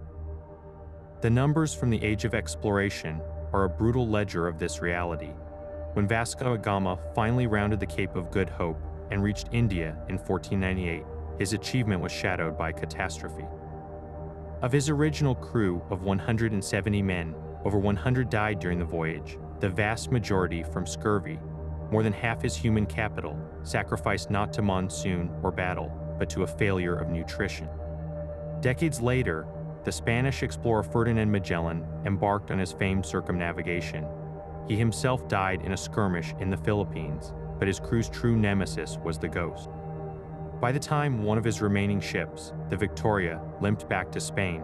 The numbers from the age of exploration are a brutal ledger of this reality. When Vasco da Gama finally rounded the Cape of Good Hope and reached India in 1498, his achievement was shadowed by catastrophe. Of his original crew of 170 men, over 100 died during the voyage, the vast majority from scurvy. More than half his human capital, sacrificed not to monsoon or battle, but to a failure of nutrition. Decades later, The Spanish explorer Ferdinand Magellan embarked on his famed circumnavigation. He himself died in a skirmish in the Philippines, but his crew's true nemesis was the ghost. By the time one of his remaining ships, the Victoria, limped back to Spain,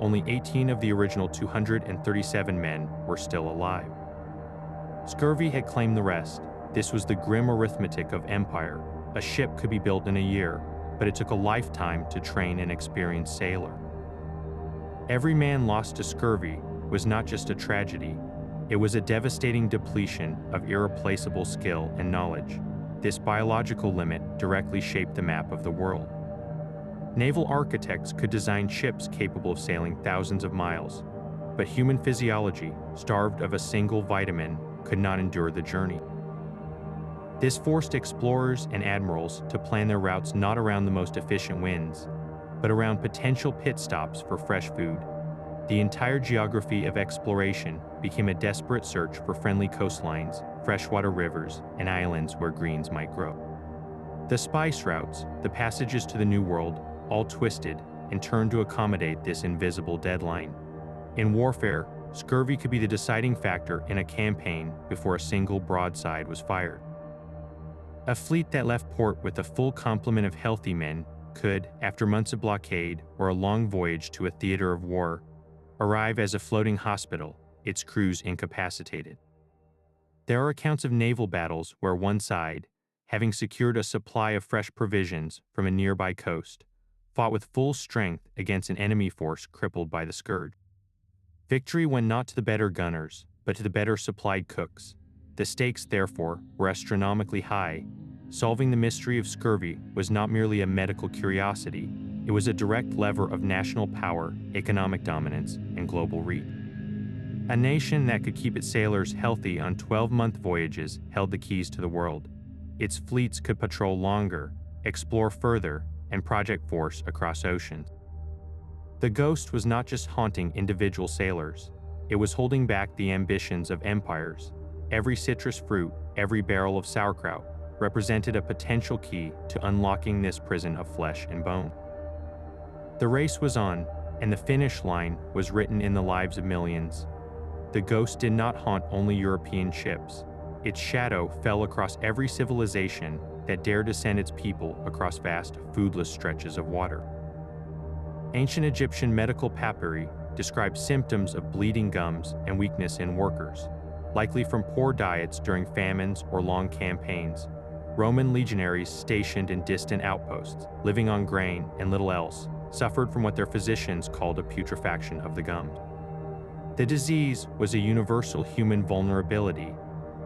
only 18 of the original 237 men were still alive. Scurvy had claimed the rest. This was the grim arithmetic of empire. A ship could be built in a year, but it took a lifetime to train an experienced sailor. Every man lost to scurvy was not just a tragedy, it was a devastating depletion of irreplaceable skill and knowledge. This biological limit directly shaped the map of the world. Naval architects could design ships capable of sailing thousands of miles, but human physiology, starved of a single vitamin, could not endure the journey. This forced explorers and admirals to plan their routes not around the most efficient winds, but around potential pit stops for fresh food. The entire geography of exploration became a desperate search for friendly coastlines, freshwater rivers, and islands where greens might grow. The spice routes, the passages to the New World, all twisted and turned to accommodate this invisible deadline. In warfare, scurvy could be the deciding factor in a campaign before a single broadside was fired. A fleet that left port with a full complement of healthy men could, after months of blockade or a long voyage to a theater of war, arrive as a floating hospital, its crews incapacitated. There are accounts of naval battles where one side, having secured a supply of fresh provisions from a nearby coast, fought with full strength against an enemy force crippled by the scourge. Victory went not to the better gunners, but to the better supplied cooks. The stakes, therefore, were astronomically high. Solving the mystery of scurvy was not merely a medical curiosity, it was a direct lever of national power, economic dominance, and global reach. A nation that could keep its sailors healthy on 12-month voyages held the keys to the world. Its fleets could patrol longer, explore further, and project force across oceans. The ghost was not just haunting individual sailors, it was holding back the ambitions of empires. Every citrus fruit, every barrel of sauerkraut, represented a potential key to unlocking this prison of flesh and bone. The race was on, and the finish line was written in the lives of millions. The ghost did not haunt only European ships. Its shadow fell across every civilization that dared to send its people across vast, foodless stretches of water. Ancient Egyptian medical papyri describe symptoms of bleeding gums and weakness in workers, likely from poor diets during famines or long campaigns. Roman legionaries stationed in distant outposts, living on grain and little else, suffered from what their physicians called a putrefaction of the gums. The disease was a universal human vulnerability,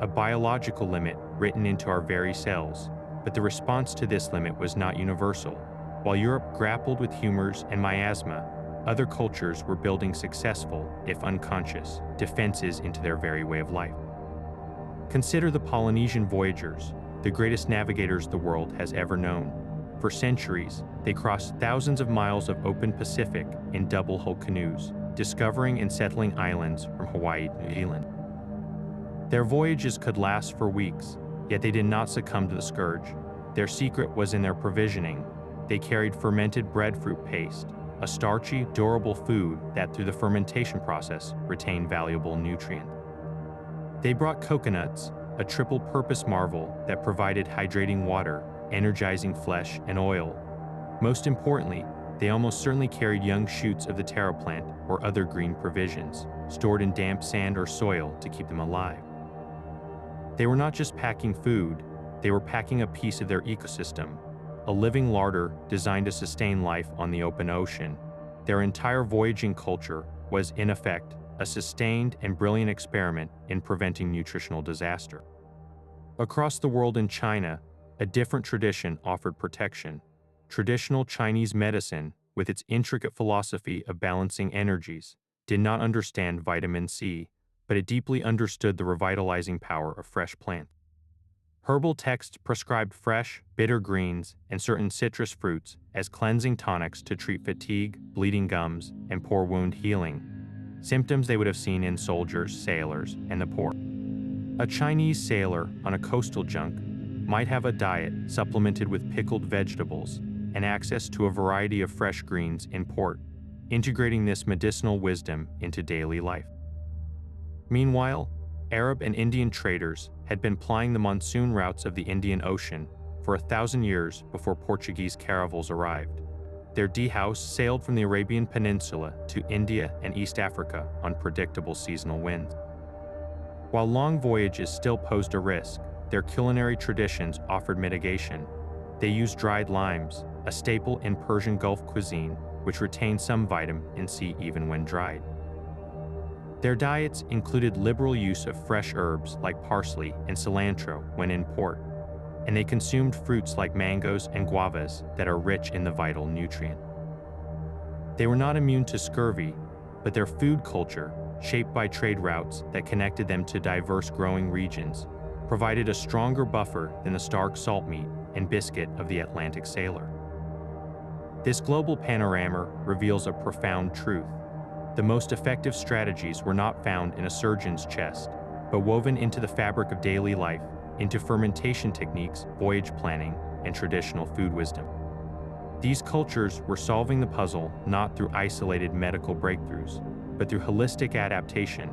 a biological limit written into our very cells, but the response to this limit was not universal. While Europe grappled with humors and miasma, other cultures were building successful, if unconscious, defenses into their very way of life. Consider the Polynesian voyagers, the greatest navigators the world has ever known. For centuries, they crossed thousands of miles of open Pacific in double-hull canoes, discovering and settling islands from Hawaii to New Zealand. Their voyages could last for weeks, yet they did not succumb to the scourge. Their secret was in their provisioning. They carried fermented breadfruit paste, a starchy, durable food that through the fermentation process retained valuable nutrients. They brought coconuts, a triple-purpose marvel that provided hydrating water, energizing flesh, and oil. Most importantly, they almost certainly carried young shoots of the taro plant or other green provisions, stored in damp sand or soil to keep them alive. They were not just packing food, they were packing a piece of their ecosystem, a living larder designed to sustain life on the open ocean. Their entire voyaging culture was, in effect, a sustained and brilliant experiment in preventing nutritional disaster. Across the world in China, a different tradition offered protection. Traditional Chinese medicine, with its intricate philosophy of balancing energies, did not understand vitamin C, but it deeply understood the revitalizing power of fresh plants. Herbal texts prescribed fresh, bitter greens and certain citrus fruits as cleansing tonics to treat fatigue, bleeding gums, and poor wound healing, symptoms they would have seen in soldiers, sailors, and the poor. A Chinese sailor on a coastal junk might have a diet supplemented with pickled vegetables and access to a variety of fresh greens in port. integrating this medicinal wisdom into daily life. Meanwhile, Arab and Indian traders had been plying the monsoon routes of the Indian Ocean for 1,000 years before Portuguese caravels arrived. Their dhows sailed from the Arabian Peninsula to India and East Africa on predictable seasonal winds. While long voyages still posed a risk, their culinary traditions offered mitigation. They used dried limes, a staple in Persian Gulf cuisine, which retained some vitamin C even when dried. Their diets included liberal use of fresh herbs like parsley and cilantro when in port, and they consumed fruits like mangoes and guavas that are rich in the vital nutrient. They were not immune to scurvy, but their food culture, shaped by trade routes that connected them to diverse growing regions, provided a stronger buffer than the stark salt meat and biscuit of the Atlantic sailor. This global panorama reveals a profound truth. The most effective strategies were not found in a surgeon's chest, but woven into the fabric of daily life, into fermentation techniques, voyage planning, and traditional food wisdom. These cultures were solving the puzzle not through isolated medical breakthroughs, but through holistic adaptation.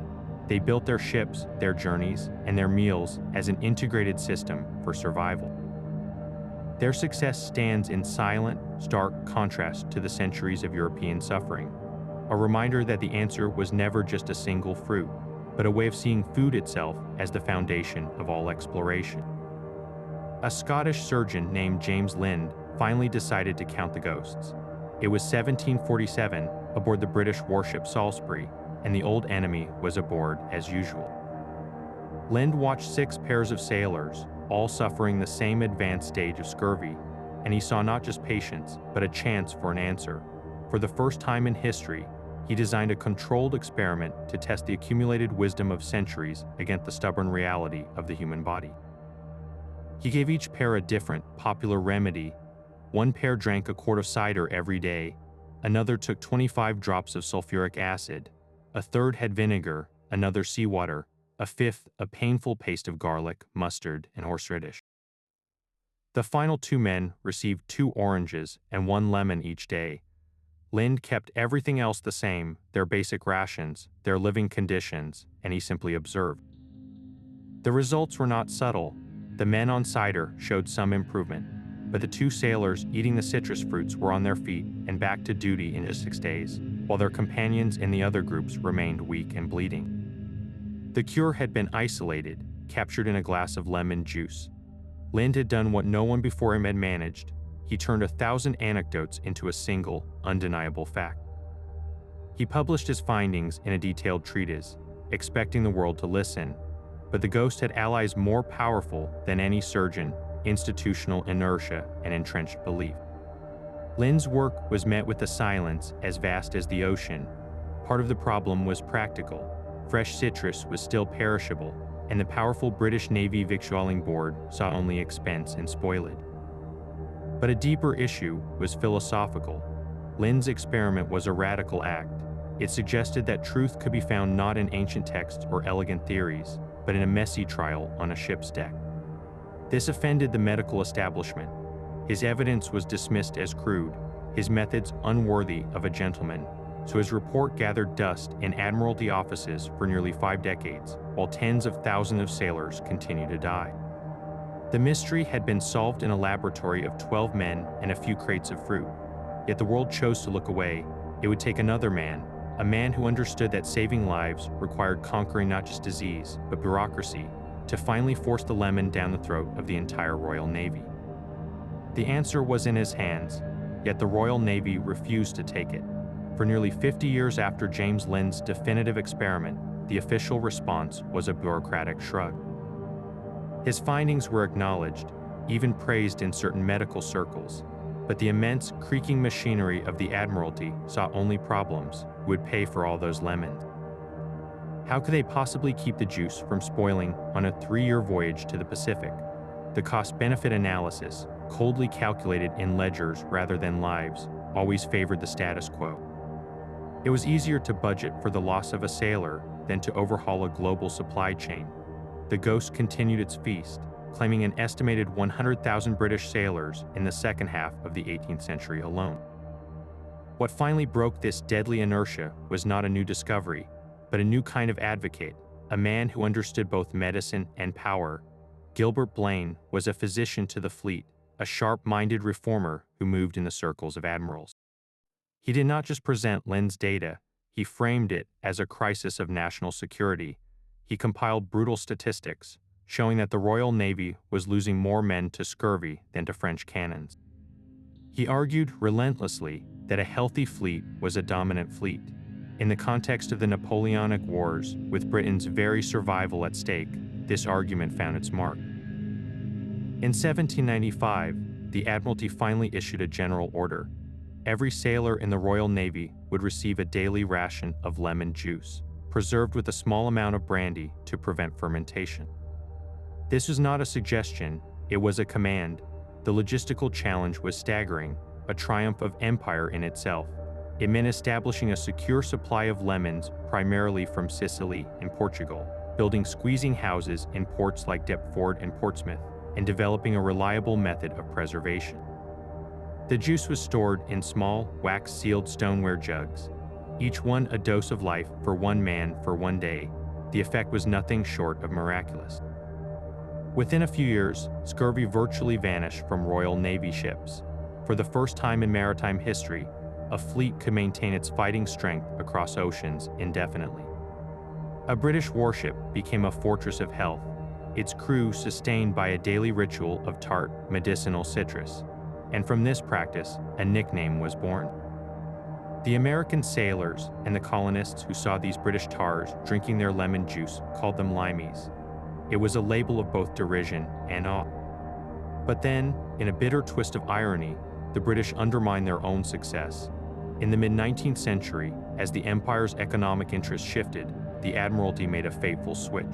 They built their ships, their journeys, and their meals as an integrated system for survival. Their success stands in silent, stark contrast to the centuries of European suffering, a reminder that the answer was never just a single fruit, but a way of seeing food itself as the foundation of all exploration. A Scottish surgeon named James Lind finally decided to count the ghosts. It was 1747 aboard the British warship Salisbury, and the old enemy was aboard as usual. Lind watched 6 pairs of sailors, all suffering the same advanced stage of scurvy, and he saw not just patients, but a chance for an answer. For the first time in history, he designed a controlled experiment to test the accumulated wisdom of centuries against the stubborn reality of the human body. He gave each pair a different, popular remedy. One pair drank a quart of cider every day, another took 25 drops of sulfuric acid, a third had vinegar, another seawater, a fifth a painful paste of garlic, mustard, and horseradish. The final 2 men received 2 oranges and 1 lemon each day. Lind kept everything else the same, their basic rations, their living conditions, and he simply observed. The results were not subtle. The men on cider showed some improvement, but the 2 sailors eating the citrus fruits were on their feet and back to duty in just 6 days, while their companions in the other groups remained weak and bleeding. The cure had been isolated, captured in a glass of lemon juice. Lind had done what no one before him had managed. He turned 1,000 anecdotes into a single, undeniable fact. He published his findings in a detailed treatise, expecting the world to listen, but the ghost had allies more powerful than any surgeon, institutional inertia, and entrenched belief. Lind's work was met with a silence as vast as the ocean. Part of the problem was practical. Fresh citrus was still perishable, and the powerful British Navy Victualling Board saw only expense and spoilage. But a deeper issue was philosophical. Lind's experiment was a radical act. It suggested that truth could be found not in ancient texts or elegant theories, but in a messy trial on a ship's deck. This offended the medical establishment. His evidence was dismissed as crude, his methods unworthy of a gentleman, so his report gathered dust in Admiralty offices for nearly 5 decades, while tens of thousands of sailors continued to die. The mystery had been solved in a laboratory of 12 men and a few crates of fruit. Yet the world chose to look away. It would take another man, a man who understood that saving lives required conquering not just disease, but bureaucracy, to finally force the lemon down the throat of the entire Royal Navy. The answer was in his hands, yet the Royal Navy refused to take it. For nearly 50 years after James Lind's definitive experiment, the official response was a bureaucratic shrug. His findings were acknowledged, even praised in certain medical circles, but the immense creaking machinery of the Admiralty saw only problems, who would pay for all those lemons. How could they possibly keep the juice from spoiling on a 3-year voyage to the Pacific? The cost-benefit analysis, coldly calculated in ledgers rather than lives, always favored the status quo. It was easier to budget for the loss of a sailor than to overhaul a global supply chain. The ghost continued its feast, claiming an estimated 100,000 British sailors in the second half of the 18th century alone. What finally broke this deadly inertia was not a new discovery, but a new kind of advocate, a man who understood both medicine and power. Gilbert Blaine was a physician to the fleet, a sharp-minded reformer who moved in the circles of admirals. He did not just present lens data, he framed it as a crisis of national security. He compiled brutal statistics, showing that the Royal Navy was losing more men to scurvy than to French cannons. He argued relentlessly that a healthy fleet was a dominant fleet. In the context of the Napoleonic Wars, with Britain's very survival at stake, this argument found its mark. In 1795, the Admiralty finally issued a general order. Every sailor in the Royal Navy would receive a daily ration of lemon juice, preserved with a small amount of brandy to prevent fermentation. This was not a suggestion, it was a command. The logistical challenge was staggering, a triumph of empire in itself. It meant establishing a secure supply of lemons primarily from Sicily and Portugal, building squeezing houses in ports like Deptford and Portsmouth, and developing a reliable method of preservation. The juice was stored in small, wax-sealed stoneware jugs, each one a dose of life for one man for one day. The effect was nothing short of miraculous. Within a few years, scurvy virtually vanished from Royal Navy ships. For the first time in maritime history, a fleet could maintain its fighting strength across oceans indefinitely. A British warship became a fortress of health, its crew sustained by a daily ritual of tart, medicinal citrus. And from this practice, a nickname was born. The American sailors and the colonists who saw these British tars drinking their lemon juice called them limeys. It was a label of both derision and awe. But then, in a bitter twist of irony, the British undermined their own success. In the mid-19th century, as the empire's economic interests shifted, the Admiralty made a fateful switch.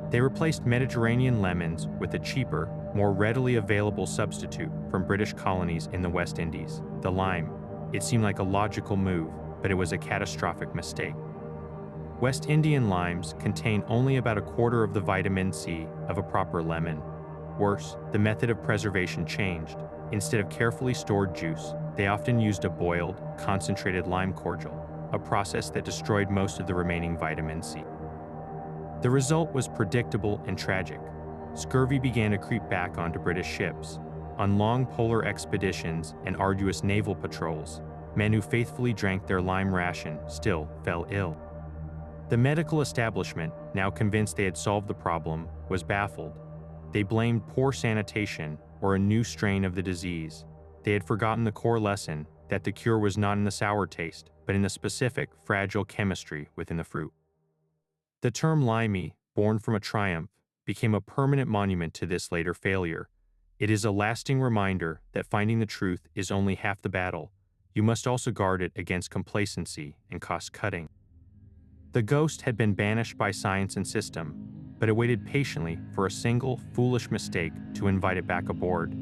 They replaced Mediterranean lemons with a cheaper, more readily available substitute from British colonies in the West Indies, the lime. It seemed like a logical move, but it was a catastrophic mistake. West Indian limes contain only about a quarter of the vitamin C of a proper lemon. Worse, the method of preservation changed. Instead of carefully stored juice, they often used a boiled, concentrated lime cordial, a process that destroyed most of the remaining vitamin C. The result was predictable and tragic. Scurvy began to creep back onto British ships. On long polar expeditions and arduous naval patrols, men who faithfully drank their lime ration still fell ill. The medical establishment, now convinced they had solved the problem, was baffled. They blamed poor sanitation or a new strain of the disease. They had forgotten the core lesson that the cure was not in the sour taste, but in the specific, fragile chemistry within the fruit. The term limey, born from a triumph, became a permanent monument to this later failure. It is a lasting reminder that finding the truth is only half the battle. You must also guard it against complacency and cost-cutting. The ghost had been banished by science and system, but it waited patiently for a single, foolish mistake to invite it back aboard.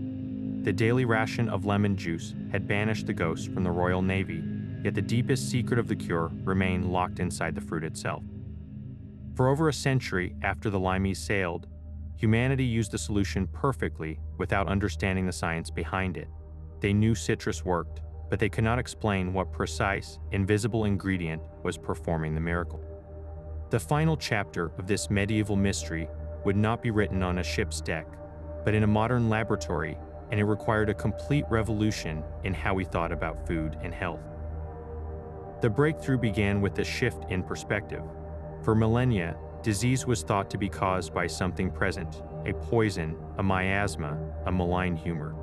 The daily ration of lemon juice had banished the ghost from the Royal Navy, yet the deepest secret of the cure remained locked inside the fruit itself. For over a century after the limeys sailed, humanity used the solution perfectly without understanding the science behind it. They knew citrus worked, but they could not explain what precise, invisible ingredient was performing the miracle. The final chapter of this medieval mystery would not be written on a ship's deck, but in a modern laboratory, and it required a complete revolution in how we thought about food and health. The breakthrough began with a shift in perspective. For millennia, disease was thought to be caused by something present, a poison, a miasma, a malign humor.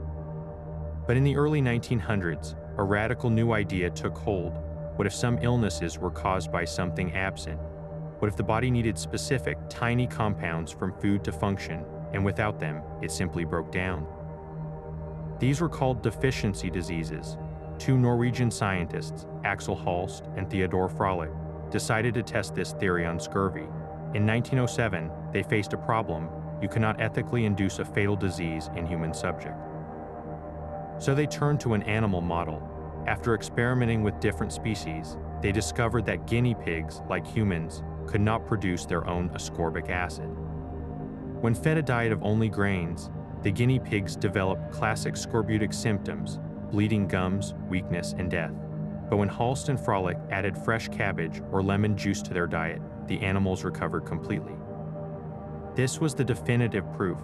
But in the early 1900s, a radical new idea took hold. What if some illnesses were caused by something absent? What if the body needed specific, tiny compounds from food to function, and without them, it simply broke down? These were called deficiency diseases. Two Norwegian scientists, Axel Holst and Theodor Frolic, decided to test this theory on scurvy. In 1907, they faced a problem: you cannot ethically induce a fatal disease in human subject. So they turned to an animal model. After experimenting with different species, they discovered that guinea pigs, like humans, could not produce their own ascorbic acid. When fed a diet of only grains, the guinea pigs developed classic scorbutic symptoms: bleeding gums, weakness, and death. But when Halst and Frolic added fresh cabbage or lemon juice to their diet, the animals recovered completely. This was the definitive proof.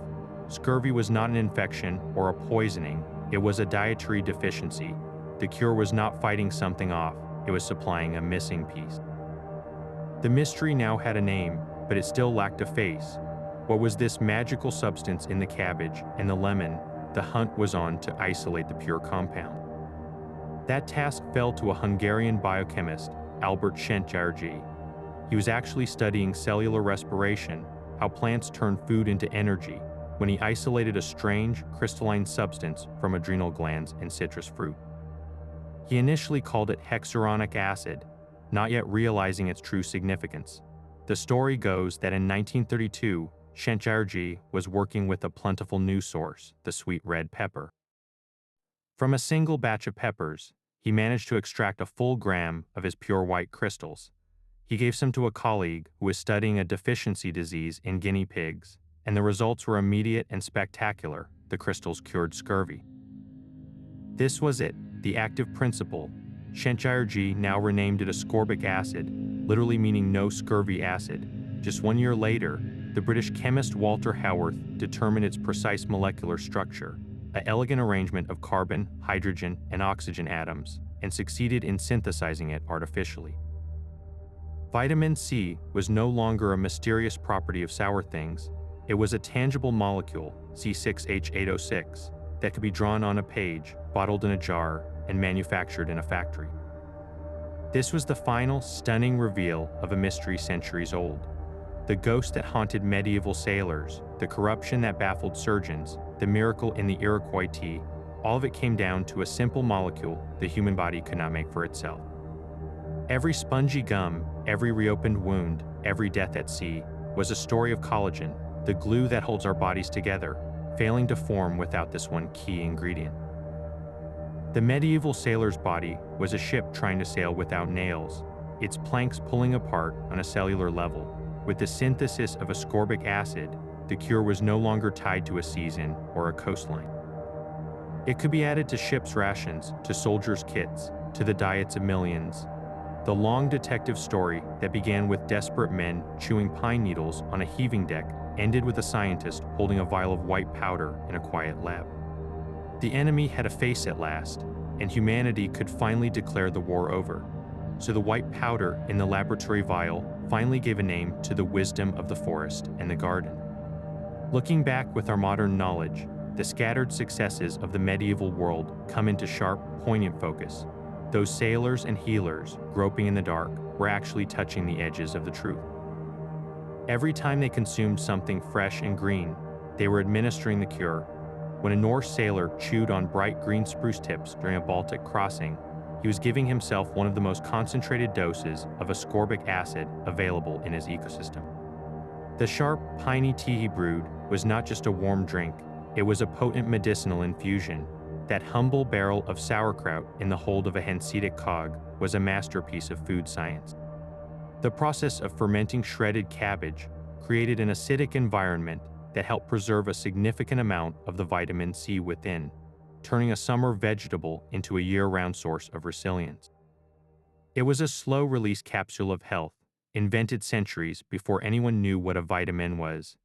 Scurvy was not an infection or a poisoning, it was a dietary deficiency. The cure was not fighting something off, it was supplying a missing piece. The mystery now had a name, but it still lacked a face. What was this magical substance in the cabbage and the lemon? The hunt was on to isolate the pure compound. That task fell to a Hungarian biochemist, Albert Szent-Györgyi. He was actually studying cellular respiration, how plants turn food into energy, when he isolated a strange, crystalline substance from adrenal glands and citrus fruit. He initially called it hexuronic acid, not yet realizing its true significance. The story goes that in 1932, Szent-Györgyi was working with a plentiful new source, the sweet red pepper. From a single batch of peppers, he managed to extract a full gram of his pure white crystals. He gave some to a colleague who was studying a deficiency disease in guinea pigs, and the results were immediate and spectacular. The crystals cured scurvy. This was it, the active principle. Szent-Györgyi now renamed it ascorbic acid, literally meaning no scurvy acid. Just 1 year later, the British chemist Walter Haworth determined its precise molecular structure, an elegant arrangement of carbon, hydrogen, and oxygen atoms, and succeeded in synthesizing it artificially. Vitamin C was no longer a mysterious property of sour things. It was a tangible molecule, C6H806, that could be drawn on a page, bottled in a jar, and manufactured in a factory. This was the final, stunning reveal of a mystery centuries old. The ghost that haunted medieval sailors, the corruption that baffled surgeons, the miracle in the Iroquois tea, all of it came down to a simple molecule the human body could not make for itself. Every spongy gum, every reopened wound, every death at sea was a story of collagen, the glue that holds our bodies together, failing to form without this one key ingredient. The medieval sailor's body was a ship trying to sail without nails, its planks pulling apart on a cellular level. With the synthesis of ascorbic acid, the cure was no longer tied to a season or a coastline. It could be added to ships' rations, to soldiers' kits, to the diets of millions. The long detective story that began with desperate men chewing pine needles on a heaving deck ended with a scientist holding a vial of white powder in a quiet lab. The enemy had a face at last, and humanity could finally declare the war over. So the white powder in the laboratory vial finally gave a name to the wisdom of the forest and the garden. Looking back with our modern knowledge, the scattered successes of the medieval world come into sharp, poignant focus. Those sailors and healers, groping in the dark, were actually touching the edges of the truth. Every time they consumed something fresh and green, they were administering the cure. When a Norse sailor chewed on bright green spruce tips during a Baltic crossing, he was giving himself one of the most concentrated doses of ascorbic acid available in his ecosystem. The sharp, piney tea he brewed was not just a warm drink, it was a potent medicinal infusion. That humble barrel of sauerkraut in the hold of a Hanseatic cog was a masterpiece of food science. The process of fermenting shredded cabbage created an acidic environment that helped preserve a significant amount of the vitamin C within, turning a summer vegetable into a year-round source of resilience. It was a slow-release capsule of health, invented centuries before anyone knew what a vitamin was.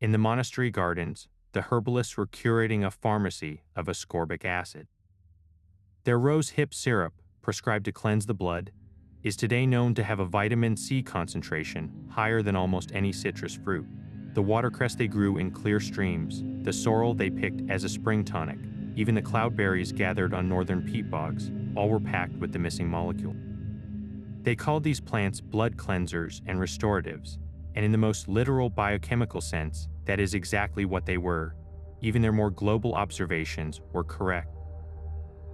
In the monastery gardens, the herbalists were curating a pharmacy of ascorbic acid. Their rose hip syrup, prescribed to cleanse the blood, is today known to have a vitamin C concentration higher than almost any citrus fruit. The watercress they grew in clear streams, the sorrel they picked as a spring tonic, even the cloudberries gathered on northern peat bogs, all were packed with the missing molecule. They called these plants blood cleansers and restoratives, and in the most literal biochemical sense, that is exactly what they were. Even their more global observations were correct.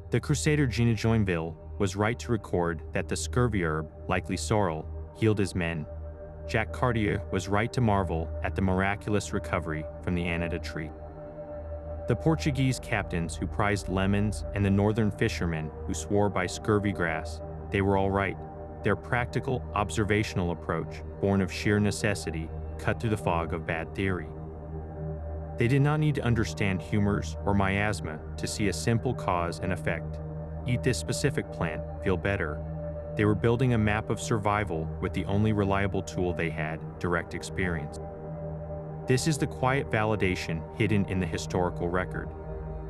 The crusader Gina Joinville was right to record that the scurvy herb, likely sorrel, healed his men. Jacques Cartier was right to marvel at the miraculous recovery from the Anida tree. The Portuguese captains who prized lemons and the northern fishermen who swore by scurvy grass, they were all right. Their practical, observational approach, born of sheer necessity, cut through the fog of bad theory. They did not need to understand humors or miasma to see a simple cause and effect. eat this specific plant, feel better. They were building a map of survival with the only reliable tool they had, direct experience. This is the quiet validation hidden in the historical record.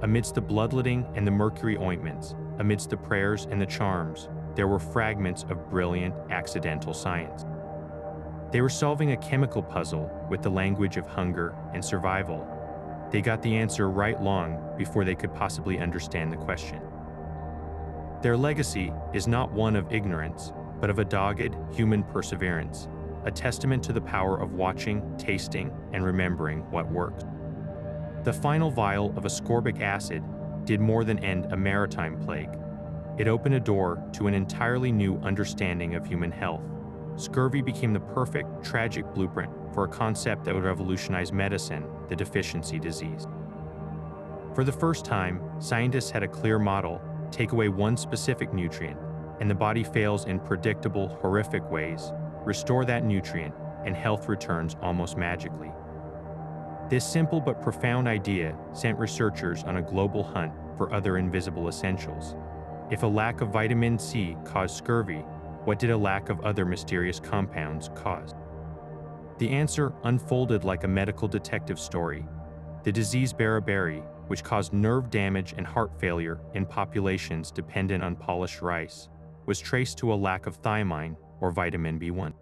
Amidst the bloodletting and the mercury ointments, amidst the prayers and the charms, there were fragments of brilliant, accidental science. They were solving a chemical puzzle with the language of hunger and survival. They got the answer right long before they could possibly understand the question. Their legacy is not one of ignorance, but of a dogged, human perseverance, a testament to the power of watching, tasting, and remembering what works. The final vial of ascorbic acid did more than end a maritime plague. It opened a door to an entirely new understanding of human health. Scurvy became the perfect, tragic blueprint for a concept that would revolutionize medicine, the deficiency disease. For the first time, scientists had a clear model: take away one specific nutrient, and the body fails in predictable, horrific ways. Restore that nutrient, and health returns almost magically. This simple but profound idea sent researchers on a global hunt for other invisible essentials. If a lack of vitamin C caused scurvy, what did a lack of other mysterious compounds cause? The answer unfolded like a medical detective story. The disease beriberi, which caused nerve damage and heart failure in populations dependent on polished rice, was traced to a lack of thiamine, or vitamin B1.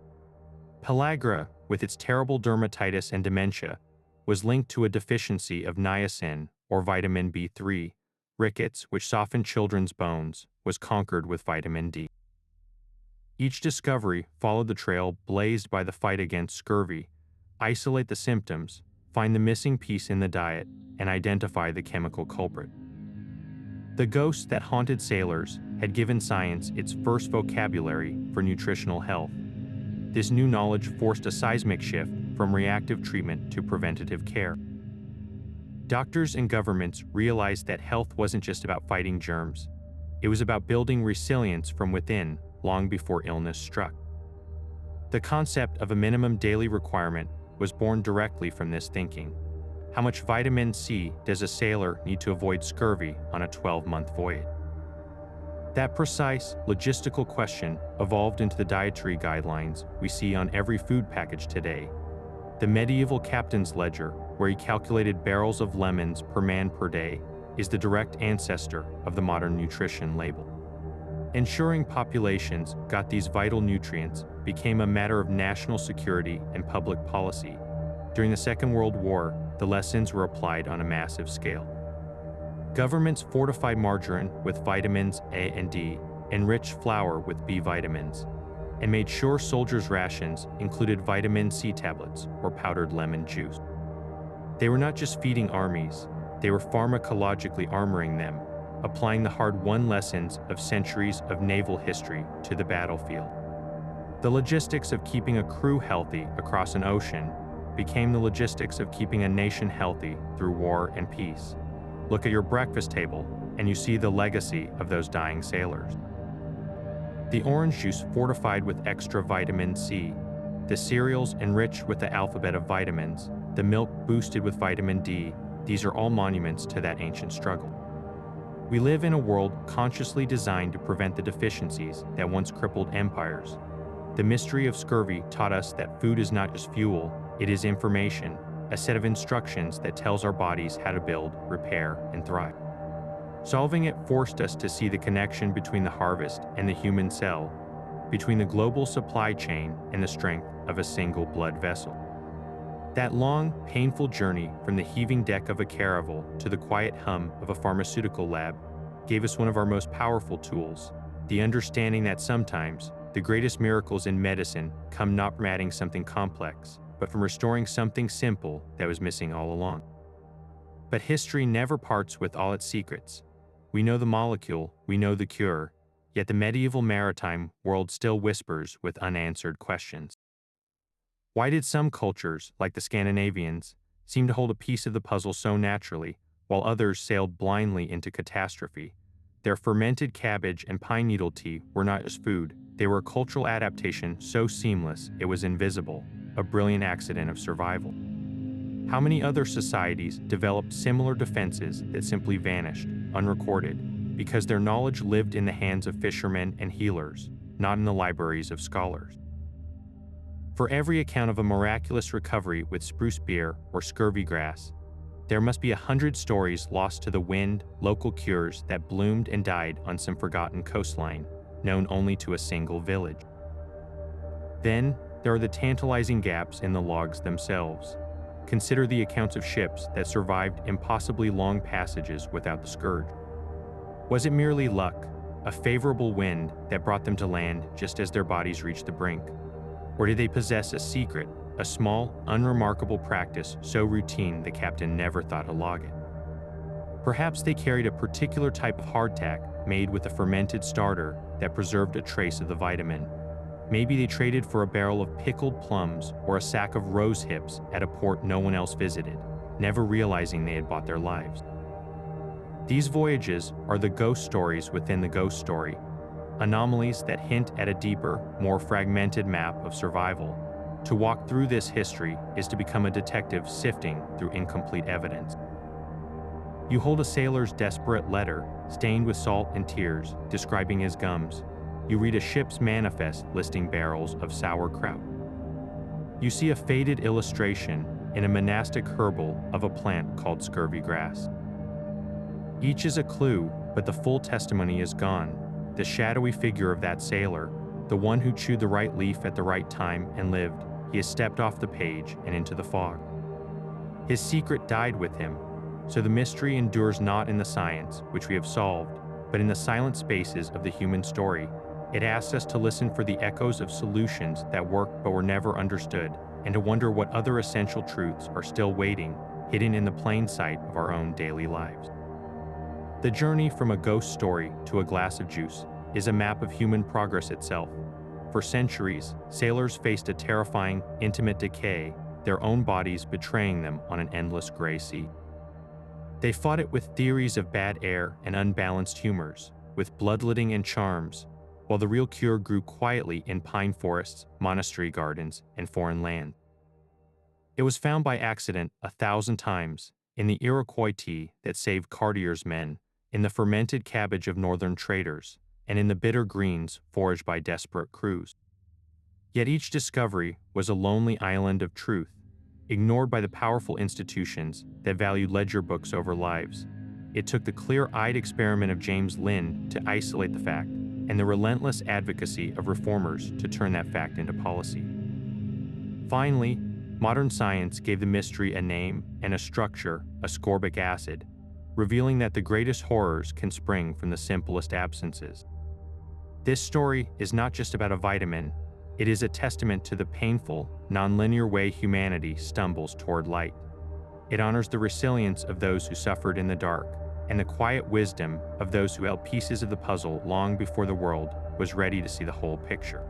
Pellagra, with its terrible dermatitis and dementia, was linked to a deficiency of niacin, or vitamin B3. Rickets, which softened children's bones, was conquered with vitamin D. Each discovery followed the trail blazed by the fight against scurvy: isolate the symptoms, find the missing piece in the diet, and identify the chemical culprit. The ghosts that haunted sailors had given science its first vocabulary for nutritional health. This new knowledge forced a seismic shift from reactive treatment to preventative care. Doctors and governments realized that health wasn't just about fighting germs. It was about building resilience from within long before illness struck. The concept of a minimum daily requirement was born directly from this thinking. How much vitamin C does a sailor need to avoid scurvy on a 12-month voyage? That precise, logistical question evolved into the dietary guidelines we see on every food package today. The medieval captain's ledger, where he calculated barrels of lemons per man per day, is the direct ancestor of the modern nutrition label. Ensuring populations got these vital nutrients became a matter of national security and public policy. During the Second World War, the lessons were applied on a massive scale. Governments fortified margarine with vitamins A and D, enriched flour with B vitamins, and made sure soldiers' rations included vitamin C tablets or powdered lemon juice. They were not just feeding armies, they were pharmacologically armoring them, applying the hard-won lessons of centuries of naval history to the battlefield. The logistics of keeping a crew healthy across an ocean became the logistics of keeping a nation healthy through war and peace. Look at your breakfast table, and you see the legacy of those dying sailors. The orange juice fortified with extra vitamin C, the cereals enriched with the alphabet of vitamins, the milk boosted with vitamin D, these are all monuments to that ancient struggle. We live in a world consciously designed to prevent the deficiencies that once crippled empires. The mystery of scurvy taught us that food is not just fuel, it is information, a set of instructions that tells our bodies how to build, repair, and thrive. Solving it forced us to see the connection between the harvest and the human cell, between the global supply chain and the strength of a single blood vessel. That long, painful journey from the heaving deck of a caravel to the quiet hum of a pharmaceutical lab gave us one of our most powerful tools, the understanding that sometimes the greatest miracles in medicine come not from adding something complex, but from restoring something simple that was missing all along. But history never parts with all its secrets. We know the molecule, we know the cure, yet the medieval maritime world still whispers with unanswered questions. Why did some cultures, like the Scandinavians, seem to hold a piece of the puzzle so naturally, while others sailed blindly into catastrophe? Their fermented cabbage and pine needle tea were not just food, they were a cultural adaptation so seamless it was invisible, a brilliant accident of survival. How many other societies developed similar defenses that simply vanished, unrecorded? because their knowledge lived in the hands of fishermen and healers, not in the libraries of scholars. For every account of a miraculous recovery with spruce beer or scurvy grass, there must be 100 stories lost to the wind, local cures that bloomed and died on some forgotten coastline, known only to a single village. Then, there are the tantalizing gaps in the logs themselves. Consider the accounts of ships that survived impossibly long passages without the scourge. Was it merely luck, a favorable wind that brought them to land just as their bodies reached the brink? Or did they possess a secret, a small, unremarkable practice so routine the captain never thought to log it? Perhaps they carried a particular type of hardtack made with a fermented starter that preserved a trace of the vitamin. Maybe they traded for a barrel of pickled plums or a sack of rose hips at a port no one else visited, never realizing they had bought their lives. These voyages are the ghost stories within the ghost story, anomalies that hint at a deeper, more fragmented map of survival. To walk through this history is to become a detective sifting through incomplete evidence. You hold a sailor's desperate letter, stained with salt and tears, describing his gums. You read a ship's manifest listing barrels of sauerkraut. You see a faded illustration in a monastic herbal of a plant called scurvy grass. Each is a clue, but the full testimony is gone. The shadowy figure of that sailor, the one who chewed the right leaf at the right time and lived, he has stepped off the page and into the fog. His secret died with him, so the mystery endures not in the science, which we have solved, but in the silent spaces of the human story. It asks us to listen for the echoes of solutions that worked but were never understood, and to wonder what other essential truths are still waiting, hidden in the plain sight of our own daily lives. The journey from a ghost story to a glass of juice is a map of human progress itself. For centuries, sailors faced a terrifying, intimate decay, their own bodies betraying them on an endless gray sea. They fought it with theories of bad air and unbalanced humors, with bloodletting and charms, while the real cure grew quietly in pine forests, monastery gardens, and foreign land. It was found by accident 1,000 times, in the Iroquois tea that saved Cartier's men, in the fermented cabbage of northern traders, and in the bitter greens foraged by desperate crews. Yet each discovery was a lonely island of truth, ignored by the powerful institutions that valued ledger books over lives. It took the clear-eyed experiment of James Lind to isolate the fact, and the relentless advocacy of reformers to turn that fact into policy. Finally, modern science gave the mystery a name and a structure, ascorbic acid, revealing that the greatest horrors can spring from the simplest absences. This story is not just about a vitamin, it is a testament to the painful, nonlinear way humanity stumbles toward light. It honors the resilience of those who suffered in the dark, and the quiet wisdom of those who held pieces of the puzzle long before the world was ready to see the whole picture.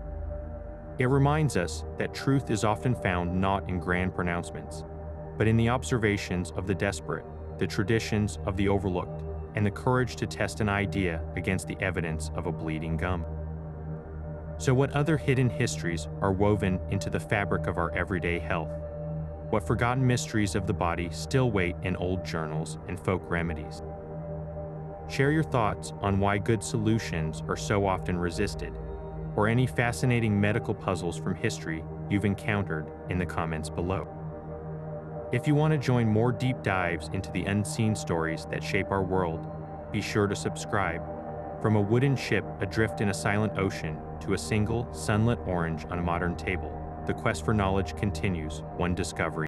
It reminds us that truth is often found not in grand pronouncements, but in the observations of the desperate, the traditions of the overlooked, and the courage to test an idea against the evidence of a bleeding gum. So what other hidden histories are woven into the fabric of our everyday health? What forgotten mysteries of the body still wait in old journals and folk remedies? Share your thoughts on why good solutions are so often resisted, or any fascinating medical puzzles from history you've encountered in the comments below. If you want to join more deep dives into the unseen stories that shape our world, be sure to subscribe. From a wooden ship adrift in a silent ocean to a single, sunlit orange on a modern table, the quest for knowledge continues, one discovery